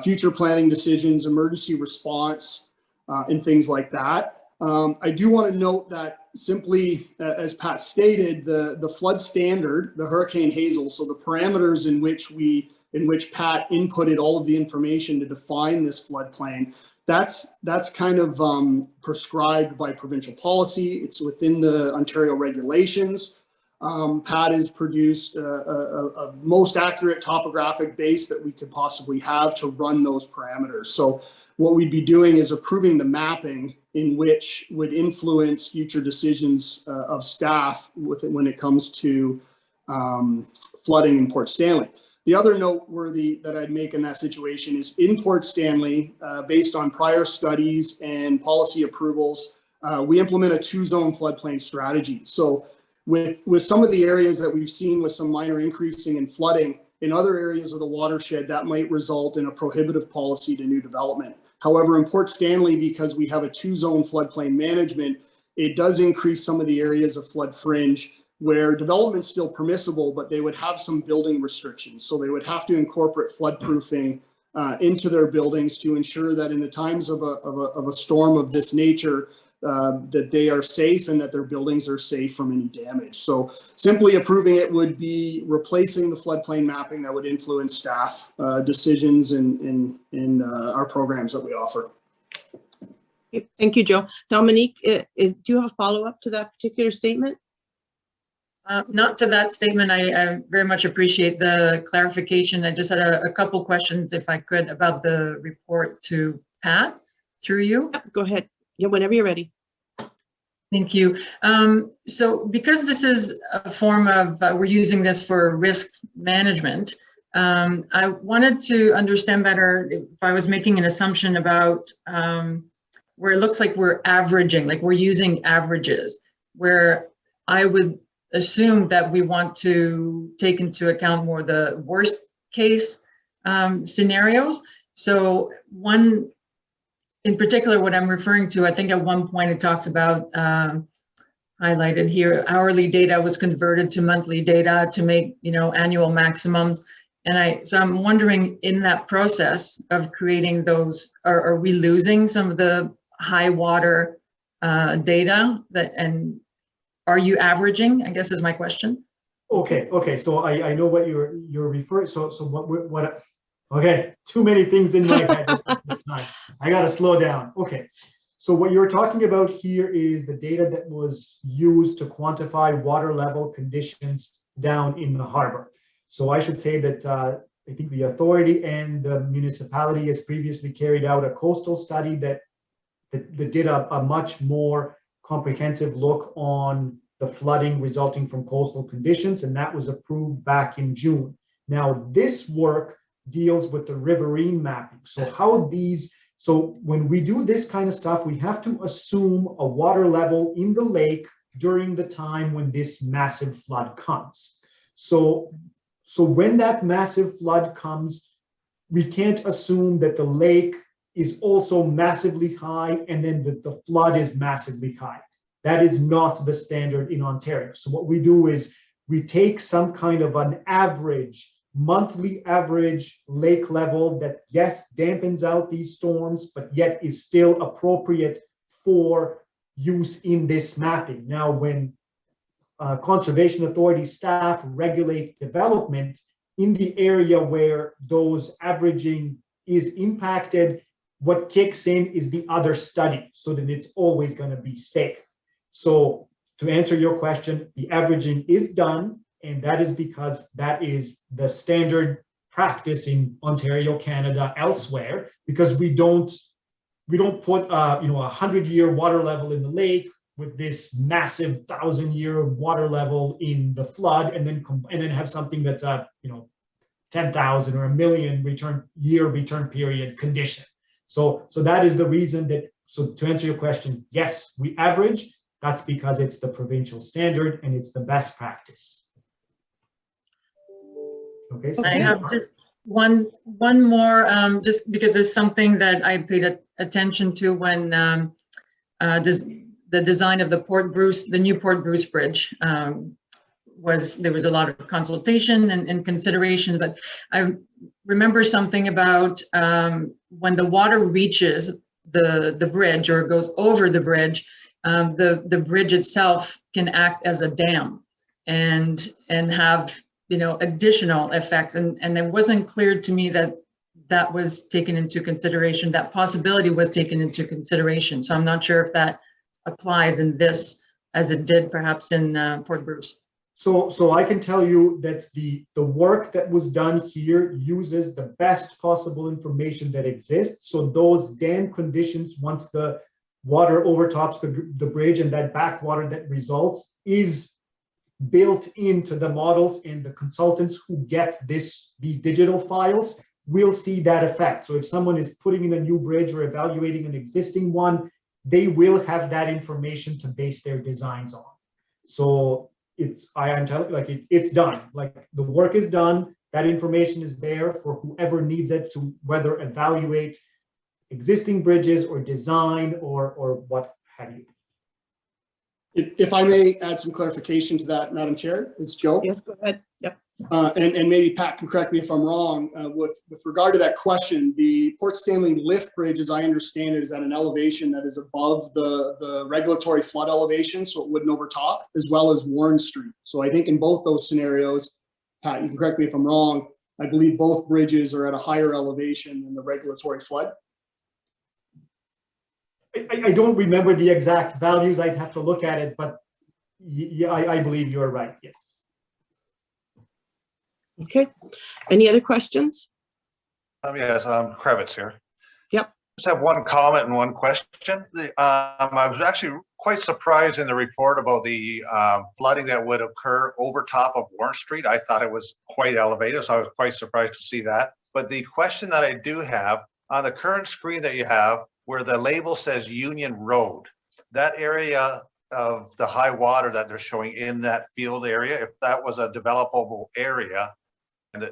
Speaker 14: future planning decisions, emergency response, and things like that. I do want to note that simply, as Pat stated, the flood standard, the Hurricane Hazel, so the parameters in which Pat inputted all of the information to define this floodplain, that's kind of prescribed by provincial policy. It's within the Ontario regulations. Pat has produced a most accurate topographic base that we could possibly have to run those parameters. So what we'd be doing is approving the mapping in which would influence future decisions of staff when it comes to flooding in Port Stanley. The other noteworthy that I'd make in that situation is in Port Stanley, based on prior studies and policy approvals, we implement a 2-zone floodplain strategy. So with some of the areas that we've seen with some minor increasing in flooding, in other areas of the watershed, that might result in a prohibitive policy to new development. However, in Port Stanley, because we have a 2-zone floodplain management, it does increase some of the areas of flood fringe where development's still permissible, but they would have some building restrictions. So they would have to incorporate floodproofing into their buildings to ensure that in the times of a storm of this nature, that they are safe and that their buildings are safe from any damage. So simply approving it would be replacing the floodplain mapping that would influence staff decisions in our programs that we offer.
Speaker 5: Okay, thank you, Joe. Dominique, do you have a follow-up to that particular statement?
Speaker 13: Not to that statement. I very much appreciate the clarification. I just had a couple questions, if I could, about the report to Pat, through you.
Speaker 5: Go ahead. Yeah, whenever you're ready.
Speaker 13: Thank you. So because this is a form of, we're using this for risk management, I wanted to understand better if I was making an assumption about where it looks like we're averaging, like we're using averages, where I would assume that we want to take into account more the worst case scenarios. So one in particular, what I'm referring to, I think at one point it talks about, highlighted here, hourly data was converted to monthly data to make, annual maximums. And so I'm wondering, in that process of creating those, are we losing some of the high water data and are you averaging, I guess is my question.
Speaker 11: Okay. So I know what you're referring. So what? Okay, too many things in my head at this time. I got to slow down. Okay, so what you're talking about here is the data that was used to quantify water level conditions down in the harbor. So I should say that I think the authority and the municipality has previously carried out a coastal study that did a much more comprehensive look on the flooding resulting from coastal conditions, and that was approved back in June. Now, this work deals with the riverine mapping. So when we do this kind of stuff, we have to assume a water level in the lake during the time when this massive flood comes. So when that massive flood comes, we can't assume that the lake is also massively high and then that the flood is massively high. That is not the standard in Ontario. So what we do is we take some kind of an average, monthly average lake level that, yes, dampens out these storms, but yet is still appropriate for use in this mapping. Now, when Conservation Authority staff regulate development in the area where those averaging is impacted, what kicks in is the other study, so that it's always going to be safe. So to answer your question, the averaging is done, and that is because that is the standard practice in Ontario, Canada, elsewhere, because we don't put 100-year water level in the lake with this massive 1,000-year water level in the flood, and then have something that's a 10,000 or a million return period condition. So that is the reason that. So to answer your question, yes, we average. That's because it's the provincial standard and it's the best practice. Okay. So
Speaker 13: I have just one more, just because it's something that I paid attention to when the design of the new Port Bruce Bridge there was a lot of consultation and consideration, but I remember something about when the water reaches the bridge or goes over the bridge, the bridge itself can act as a dam and have additional effects, and it wasn't clear to me that was taken into consideration, that possibility was taken into consideration. So I'm not sure if that applies in this as it did perhaps in Port Bruce.
Speaker 11: So I can tell you that the work that was done here uses the best possible information that exists. So those dam conditions, once the water overtops the bridge and that backwater that results, is built into the models, and the consultants who get these digital files will see that effect. So if someone is putting in a new bridge or evaluating an existing one, they will have that information to base their designs on. So it's done. Like, the work is done. That information is there for whoever needs it to whether evaluate existing bridges or design or what have you.
Speaker 14: If I may add some clarification to that, Madam Chair, it's Joe.
Speaker 5: Yes, go ahead. Yep.
Speaker 14: And maybe Pat can correct me if I'm wrong. With regard to that question, the Port Stanley Lift Bridge, as I understand it, is at an elevation that is above the regulatory flood elevation, so it wouldn't overtop, as well as Warren Street. So I think in both those scenarios, Pat, you can correct me if I'm wrong, I believe both bridges are at a higher elevation than the regulatory flood.
Speaker 11: I don't remember the exact values. I'd have to look at it, but yeah, I believe you're right. Yes.
Speaker 5: Okay. Any other questions?
Speaker 8: Yes, Kravitz here.
Speaker 5: Yep.
Speaker 8: Just have one comment and one question. I was actually quite surprised in the report about the flooding that would occur over top of Warren Street. I thought it was quite elevated, so I was quite surprised to see that. But the question that I do have, on the current screen that you have, where the label says Union Road, that area of the high water that they're showing in that field area, if that was a developable area, and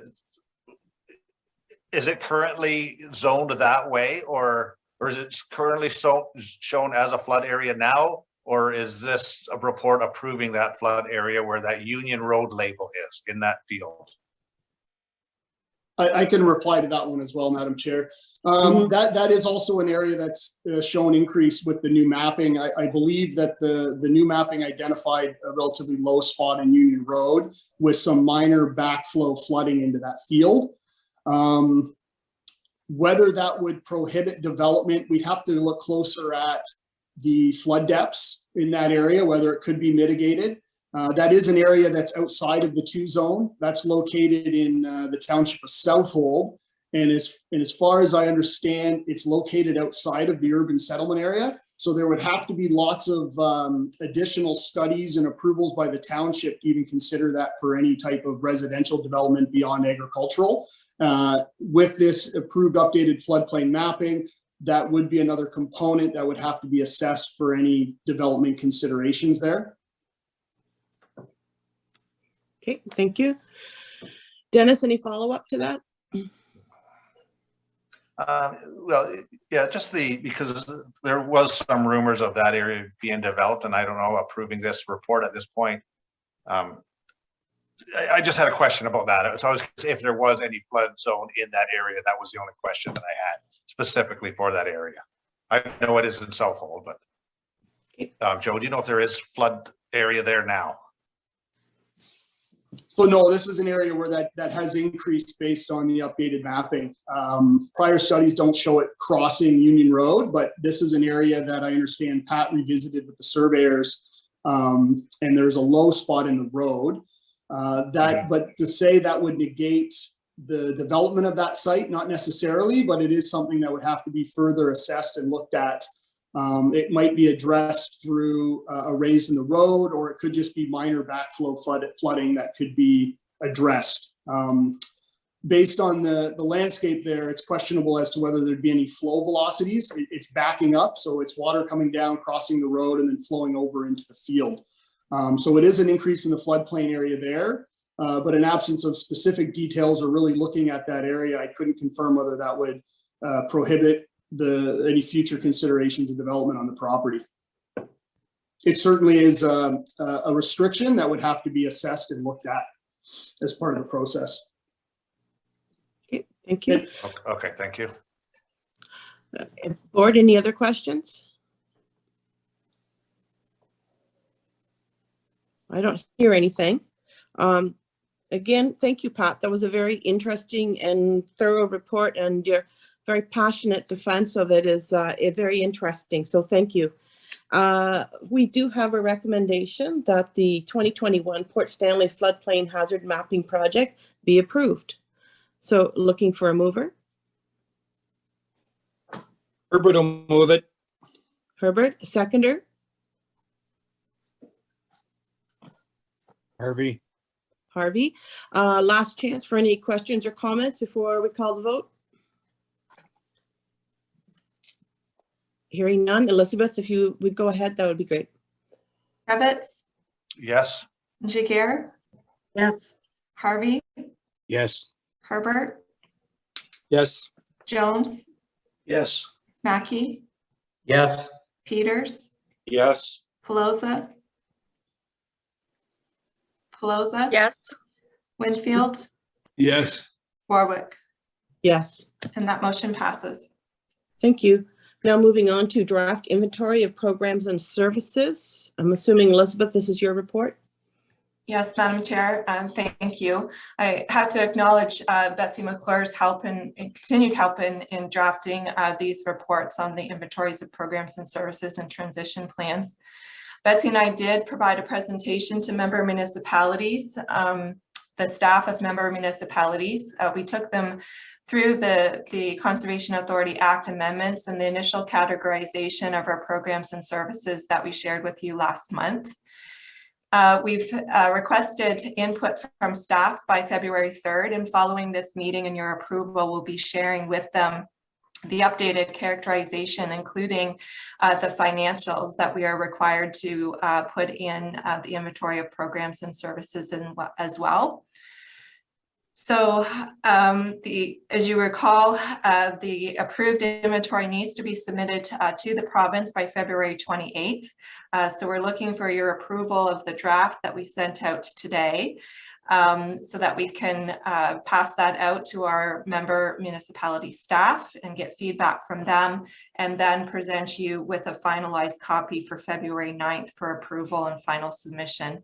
Speaker 8: is it currently zoned that way, or is it currently shown as a flood area now, or is this a report approving that flood area where that Union Road label is in that field?
Speaker 14: I can reply to that one as well, Madam Chair. That is also an area that's shown increase with the new mapping. I believe that the new mapping identified a relatively low spot in Union Road with some minor backflow flooding into that field. Whether that would prohibit development, we'd have to look closer at the flood depths in that area, whether it could be mitigated. That is an area that's outside of the 2 zone. That's located in the township of Southold. And as far as I understand, it's located outside of the urban settlement area. So there would have to be lots of additional studies and approvals by the township to even consider that for any type of residential development beyond agricultural. With this approved updated floodplain mapping, that would be another component that would have to be assessed for any development considerations there.
Speaker 5: Okay, thank you. Dennis, any follow-up to that?
Speaker 8: Well, yeah, because there was some rumors of that area being developed, and I don't know, approving this report at this point. I just had a question about that. So if there was any flood zone in that area, that was the only question that I had specifically for that area. I know it is in Southold, but Joe, do you know if there is flood area there now?
Speaker 14: So no, this is an area where that has increased based on the updated mapping. Prior studies don't show it crossing Union Road, but this is an area that I understand Pat revisited with the surveyors, and there's a low spot in the road. But to say that would negate the development of that site, not necessarily, but it is something that would have to be further assessed and looked at It might be addressed through a raise in the road, or it could just be minor backflow flooding that could be addressed. Based on the landscape there, it's questionable as to whether there'd be any flow velocities. It's backing up, so it's water coming down, crossing the road, and then flowing over into the field. So it is an increase in the floodplain area there, but in absence of specific details or really looking at that area, I couldn't confirm whether that would prohibit any future considerations of development on the property. It certainly is a restriction that would have to be assessed and looked at as part of the process.
Speaker 5: Okay, thank you.
Speaker 8: Okay, thank you.
Speaker 5: Board, any other questions? I don't hear anything. Again, thank you, Pat. That was a very interesting and thorough report, and your very passionate defense of it is very interesting. So thank you. We do have a recommendation that the 2021 Port Stanley Floodplain Hazard Mapping Project be approved. So looking for a mover.
Speaker 9: Herbert will move it.
Speaker 5: Herbert, a seconder.
Speaker 9: Harvey.
Speaker 5: Harvey. Last chance for any questions or comments before we call the vote. Hearing none. Elizabeth, if you would go ahead, that would be great.
Speaker 3: Kravitz,
Speaker 8: Yes.
Speaker 3: Jagger,
Speaker 13: Yes.
Speaker 3: Harvey,
Speaker 9: Yes.
Speaker 3: Herbert,
Speaker 9: Yes.
Speaker 3: Jones,
Speaker 1: Yes.
Speaker 3: Mackey,
Speaker 4: Yes.
Speaker 3: Peters,
Speaker 12: Yes.
Speaker 3: Pelosa,
Speaker 7: Yes.
Speaker 3: Winfield,
Speaker 6: Yes.
Speaker 3: Warwick,
Speaker 5: Yes.
Speaker 3: and that motion passes.
Speaker 5: Thank you. Now moving on to draft inventory of programs and services. I'm assuming, Elizabeth, this is your report?
Speaker 3: Yes, Madam Chair, thank you. I have to acknowledge Betsy McClure's help and continued help in drafting these reports on the inventories of programs and services and transition plans. Betsy and I did provide a presentation to member municipalities, the staff of member municipalities. We took them through the Conservation Authority Act amendments and the initial categorization of our programs and services that we shared with you last month. We've requested input from staff by February 3rd, and following this meeting and your approval, we'll be sharing with them the updated characterization, including the financials that we are required to put in the inventory of programs and services as well. So as you recall, the approved inventory needs to be submitted to the province by February 28th. So we're looking for your approval of the draft that we sent out today, so that we can pass that out to our member municipality staff and get feedback from them, and then present you with a finalized copy for February 9th for approval and final submission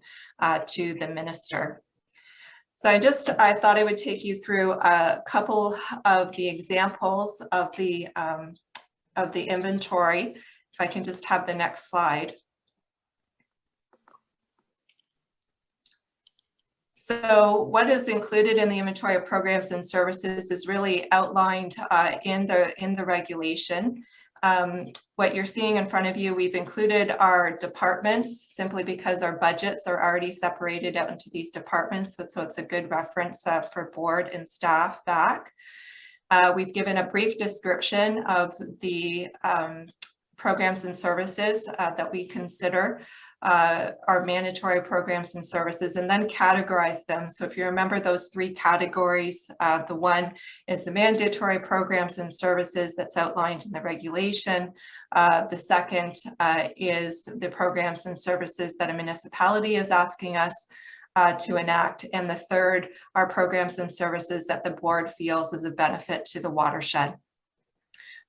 Speaker 3: to the minister. So I thought I would take you through a couple of the examples of the inventory. If I can just have the next slide. So what is included in the inventory of programs and services is really outlined in the regulation. What you're seeing in front of you, we've included our departments simply because our budgets are already separated out into these departments. So it's a good reference for board and staff back. We've given a brief description of the programs and services that we consider our mandatory programs and services, and then categorize them. So if you remember those three categories, the one is the mandatory programs and services that's outlined in the regulation. The second is the programs and services that a municipality is asking us to enact. And the third are programs and services that the board feels is a benefit to the watershed.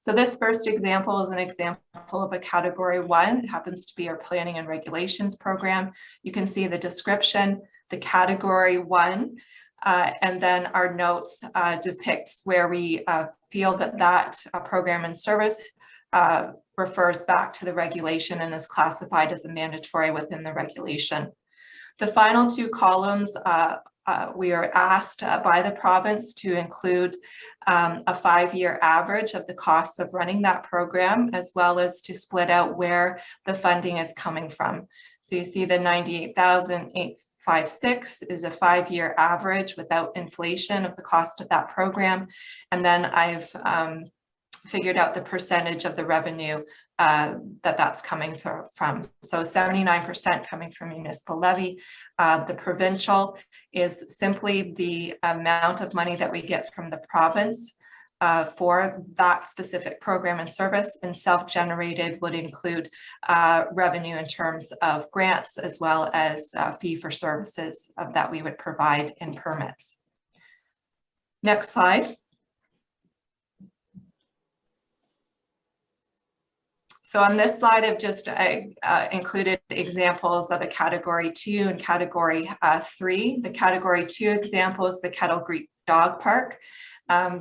Speaker 3: So this first example is an example of a category 1. It happens to be our planning and regulations program. You can see the description, the category 1, and then our notes depicts where we feel that program and service refers back to the regulation and is classified as a mandatory within the regulation. The final two columns we are asked by the province to include a 5-year average of the costs of running that program, as well as to split out where the funding is coming from. So you see the 98,856 is a 5-year average without inflation of the cost of that program. And then I've figured out the percentage of the revenue that's coming from. So 79% coming from municipal levy. The provincial is simply the amount of money that we get from the province for that specific program and service, and self-generated would include revenue in terms of grants as well as fee for services that we would provide in permits. Next slide. So on this slide, I've just included examples of a category 2 and category 3. The category 2 example is the Kettle Creek Dog Park.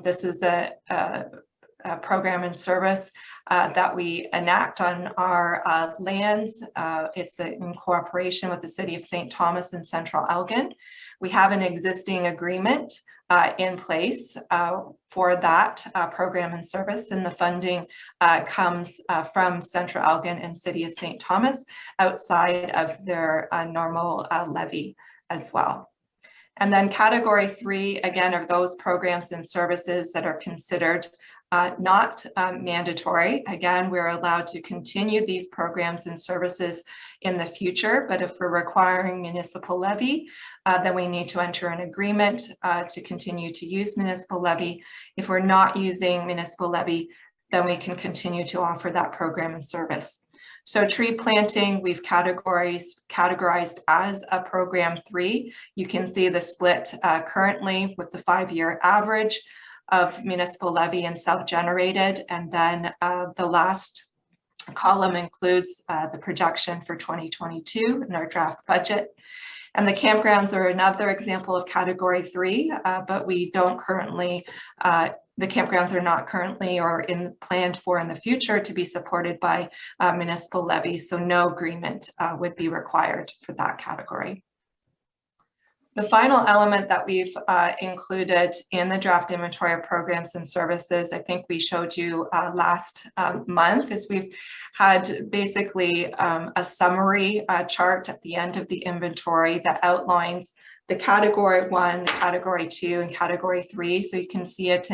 Speaker 3: This is a program and service that we enact on our lands. It's in cooperation with the City of St. Thomas and Central Elgin. We have an existing agreement in place for that program and service, and the funding comes from Central Elgin and City of St. Thomas outside of their normal levy as well. And then category 3, again, are those programs and services that are considered not mandatory. Again, we're allowed to continue these programs and services in the future, but if we're requiring municipal levy, then we need to enter an agreement to continue to use municipal levy. If we're not using municipal levy, then we can continue to offer that program and service. So tree planting, we've categorized as a program 3. You can see the split currently with the 5-year average of municipal levy and self-generated. And then the last column includes the projection for 2022 in our draft budget. And the campgrounds are another example of category 3, but we don't currently, the campgrounds are not currently or planned for in the future to be supported by municipal levies, so no agreement would be required for that category. The final element that we've included in the draft inventory of programs and services, I think we showed you last month, is we've had basically a summary chart at the end of the inventory that outlines the category 1, category 2, and category 3. So you can see it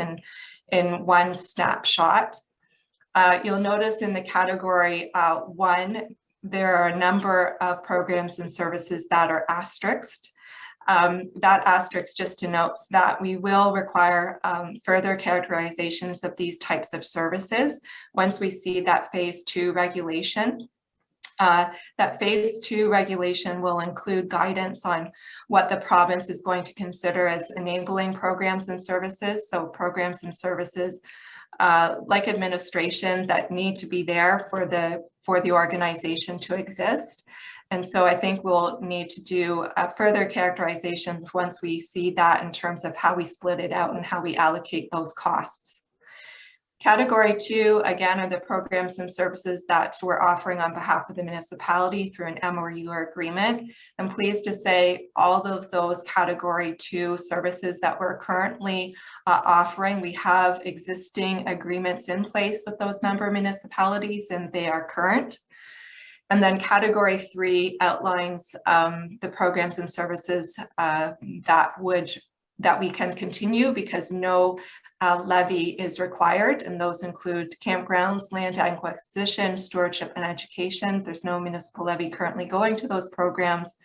Speaker 3: in one snapshot. You'll notice in the category 1, there are a number of programs and services that are asterisked. That asterisk just denotes that we will require further characterizations of these types of services once we see that phase 2 regulation. That phase 2 regulation will include guidance on what the province is going to consider as enabling programs and services. So programs and services like administration that need to be there for the organization to exist. And so I think we'll need to do further characterizations once we see that in terms of how we split it out and how we allocate those costs. Category 2, again, are the programs and services that we're offering on behalf of the municipality through an MOU or agreement. I'm pleased to say all of those category 2 services that we're currently offering, we have existing agreements in place with those member municipalities, and they are current. And then category 3 outlines the programs and services that we can continue because no levy is required, and those include campgrounds, land acquisition, stewardship, and education. There's no municipal levy currently going to those programs.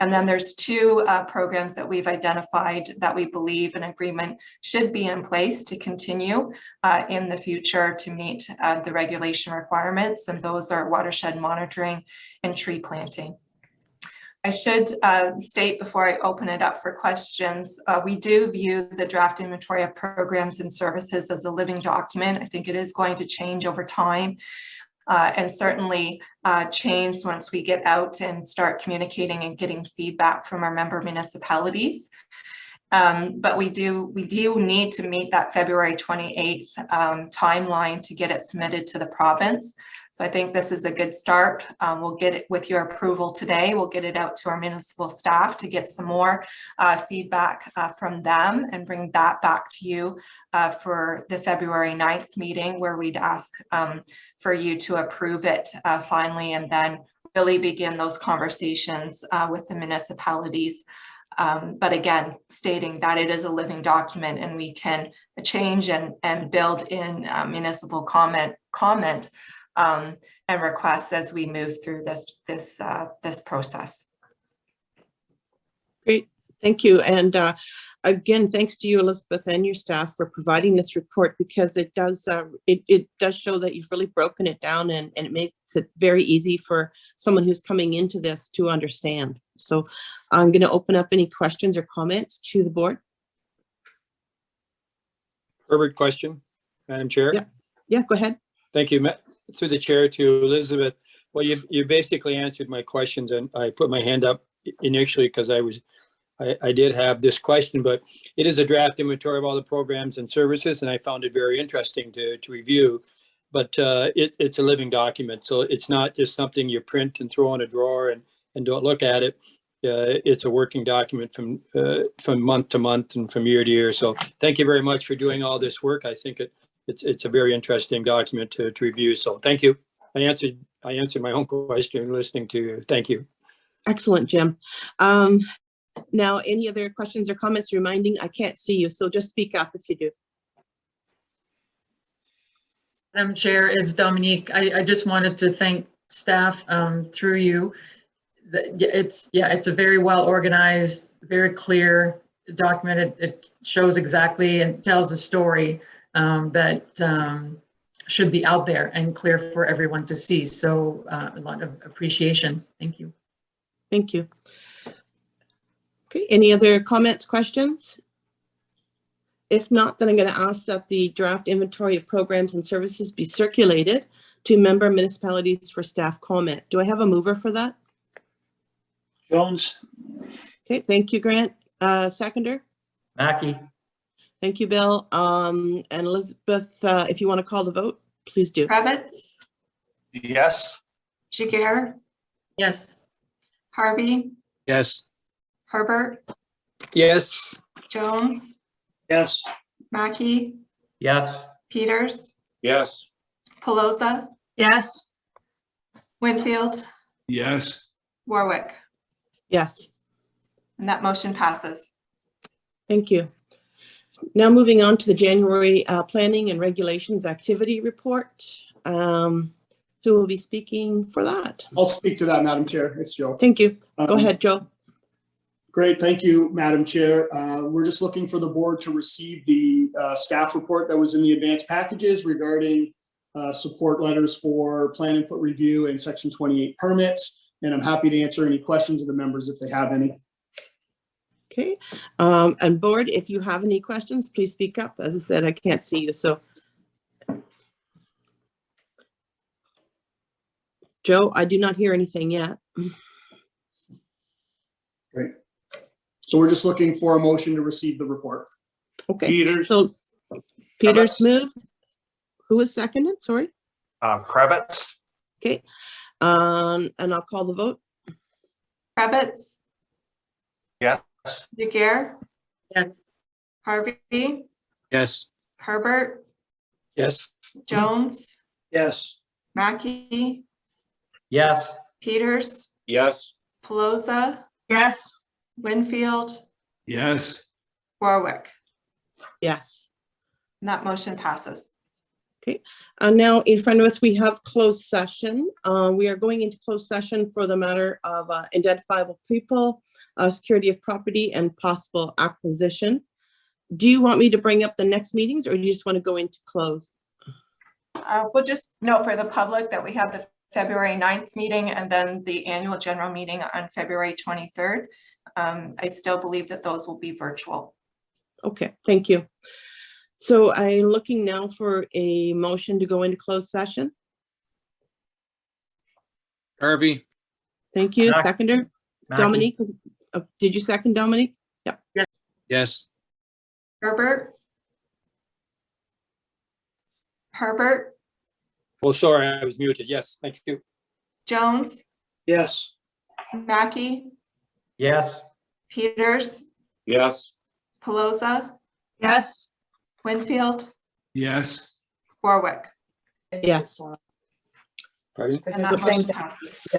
Speaker 3: And then there's 2 programs that we've identified that we believe an agreement should be in place to continue in the future to meet the regulation requirements, and those are watershed monitoring and tree planting. I should state before I open it up for questions, we do view the draft inventory of programs and services as a living document. I think it is going to change over time. And certainly change once we get out and start communicating and getting feedback from our member municipalities. But we do need to meet that February 28th timeline to get it submitted to the province. So I think this is a good start. We'll get it with your approval today. We'll get it out to our municipal staff to get some more feedback from them and bring that back to you for the February 9th meeting, where we'd ask for you to approve it finally, and then really begin those conversations with the municipalities. But again, stating that it is a living document and we can change and build in municipal comment and requests as we move through this process.
Speaker 5: Great, thank you. And again, thanks to you, Elizabeth, and your staff for providing this report, because it does it does show that you've really broken it down, and it makes it very easy for someone who's coming into this to understand. So I'm going to open up any questions or comments to the board.
Speaker 9: Herbert, question, Madam Chair.
Speaker 5: Yeah, go ahead.
Speaker 9: Thank you. Through the chair to Elizabeth. Well, you basically answered my questions, and I put my hand up initially because I did have this question, but it is a draft inventory of all the programs and services, and I found it very interesting to review. But it's a living document, so it's not just something you print and throw in a drawer and don't look at it. It's a working document from month to month and from year to year. So thank you very much for doing all this work. I think it's a very interesting document to review. So thank you. I answered my own question listening to you. Thank you.
Speaker 5: Excellent, Jim. Now, any other questions or comments? Reminding, I can't see you, so just speak up if you do.
Speaker 13: Madam Chair, it's Dominique. I just wanted to thank staff through you. It's a very well organized, very clear document. It shows exactly and tells a story that should be out there and clear for everyone to see. So a lot of appreciation. Thank you.
Speaker 5: Thank you. Okay, any other comments, questions? If not, then I'm going to ask that the draft inventory of programs and services be circulated to member municipalities for staff comment. Do I have a mover for that?
Speaker 1: Jones.
Speaker 5: Okay, thank you, Grant. Seconder?
Speaker 4: Mackey.
Speaker 5: Thank you, Bill. And Elizabeth, if you want to call the vote, please do.
Speaker 3: Kravitz,
Speaker 8: Yes.
Speaker 3: Jiguer,
Speaker 13: Yes.
Speaker 3: Harvey,
Speaker 9: Yes.
Speaker 3: Herbert,
Speaker 9: Yes.
Speaker 3: Jones,
Speaker 1: Yes.
Speaker 3: Mackey,
Speaker 4: Yes.
Speaker 3: Peters,
Speaker 12: Yes.
Speaker 3: Pelosa,
Speaker 7: Yes.
Speaker 3: Winfield,
Speaker 6: Yes.
Speaker 3: Warwick,
Speaker 5: Yes,
Speaker 3: and that motion passes.
Speaker 5: thank you. Now moving on to the January Planning and Regulations Activity Report. Who will be speaking for that?
Speaker 14: I'll speak to that, Madam Chair. It's Joe.
Speaker 5: Thank you. Go ahead, Joe.
Speaker 14: Great, thank you, Madam Chair. We're just looking for the board to receive the staff report that was in the advanced packages regarding support letters for plan input review and Section 28 permits. And I'm happy to answer any questions of the members if they have any.
Speaker 5: Okay, and board, if you have any questions, please speak up. As I said, I can't see you, so. Joe, I do not hear anything yet.
Speaker 14: Great. So we're just looking for a motion to receive the report.
Speaker 5: Okay,
Speaker 12: Peters.
Speaker 5: so Peters
Speaker 8: Kravitz.
Speaker 5: moved. Who was seconded? Sorry.
Speaker 8: Kravitz,
Speaker 5: Okay, and I'll call the vote.
Speaker 3: Kravitz,
Speaker 8: yes.
Speaker 3: Jiguer,
Speaker 13: Yes.
Speaker 3: Harvey,
Speaker 9: Yes.
Speaker 3: Herbert,
Speaker 9: Yes.
Speaker 3: Jones,
Speaker 1: Yes.
Speaker 3: Mackey,
Speaker 4: Yes.
Speaker 3: Peters,
Speaker 12: Yes.
Speaker 3: Pelosa,
Speaker 7: Yes.
Speaker 3: Winfield,
Speaker 6: Yes.
Speaker 3: Warwick,
Speaker 5: Yes.
Speaker 3: and that motion passes.
Speaker 5: Okay, and now in front of us, we have closed session. We are going into closed session for the matter of identifiable people, security of property, and possible acquisition. Do you want me to bring up the next meetings, or do you just want to go into close?
Speaker 3: We'll just note for the public that we have the February 9th meeting and then the annual general meeting on February 23rd. I still believe that those will be virtual.
Speaker 5: Okay, thank you. So I'm looking now for a motion to go into closed session.
Speaker 9: Harvey.
Speaker 5: Thank you.
Speaker 4: Mac-
Speaker 5: Seconder,
Speaker 4: Mackey.
Speaker 5: Dominique, did you second, Dominique? Yep.
Speaker 13: Yes.
Speaker 9: Yes.
Speaker 3: Herbert? Herbert,
Speaker 9: Oh, sorry, I was muted. Yes, thank you.
Speaker 3: Jones,
Speaker 1: Yes.
Speaker 3: Mackey,
Speaker 4: Yes.
Speaker 3: Peters,
Speaker 12: Yes.
Speaker 3: Pelosa,
Speaker 13: Yes.
Speaker 3: Winfield,
Speaker 6: Yes.
Speaker 3: Warwick.
Speaker 5: Yes.
Speaker 9: Pardon?
Speaker 3: And that motion passes.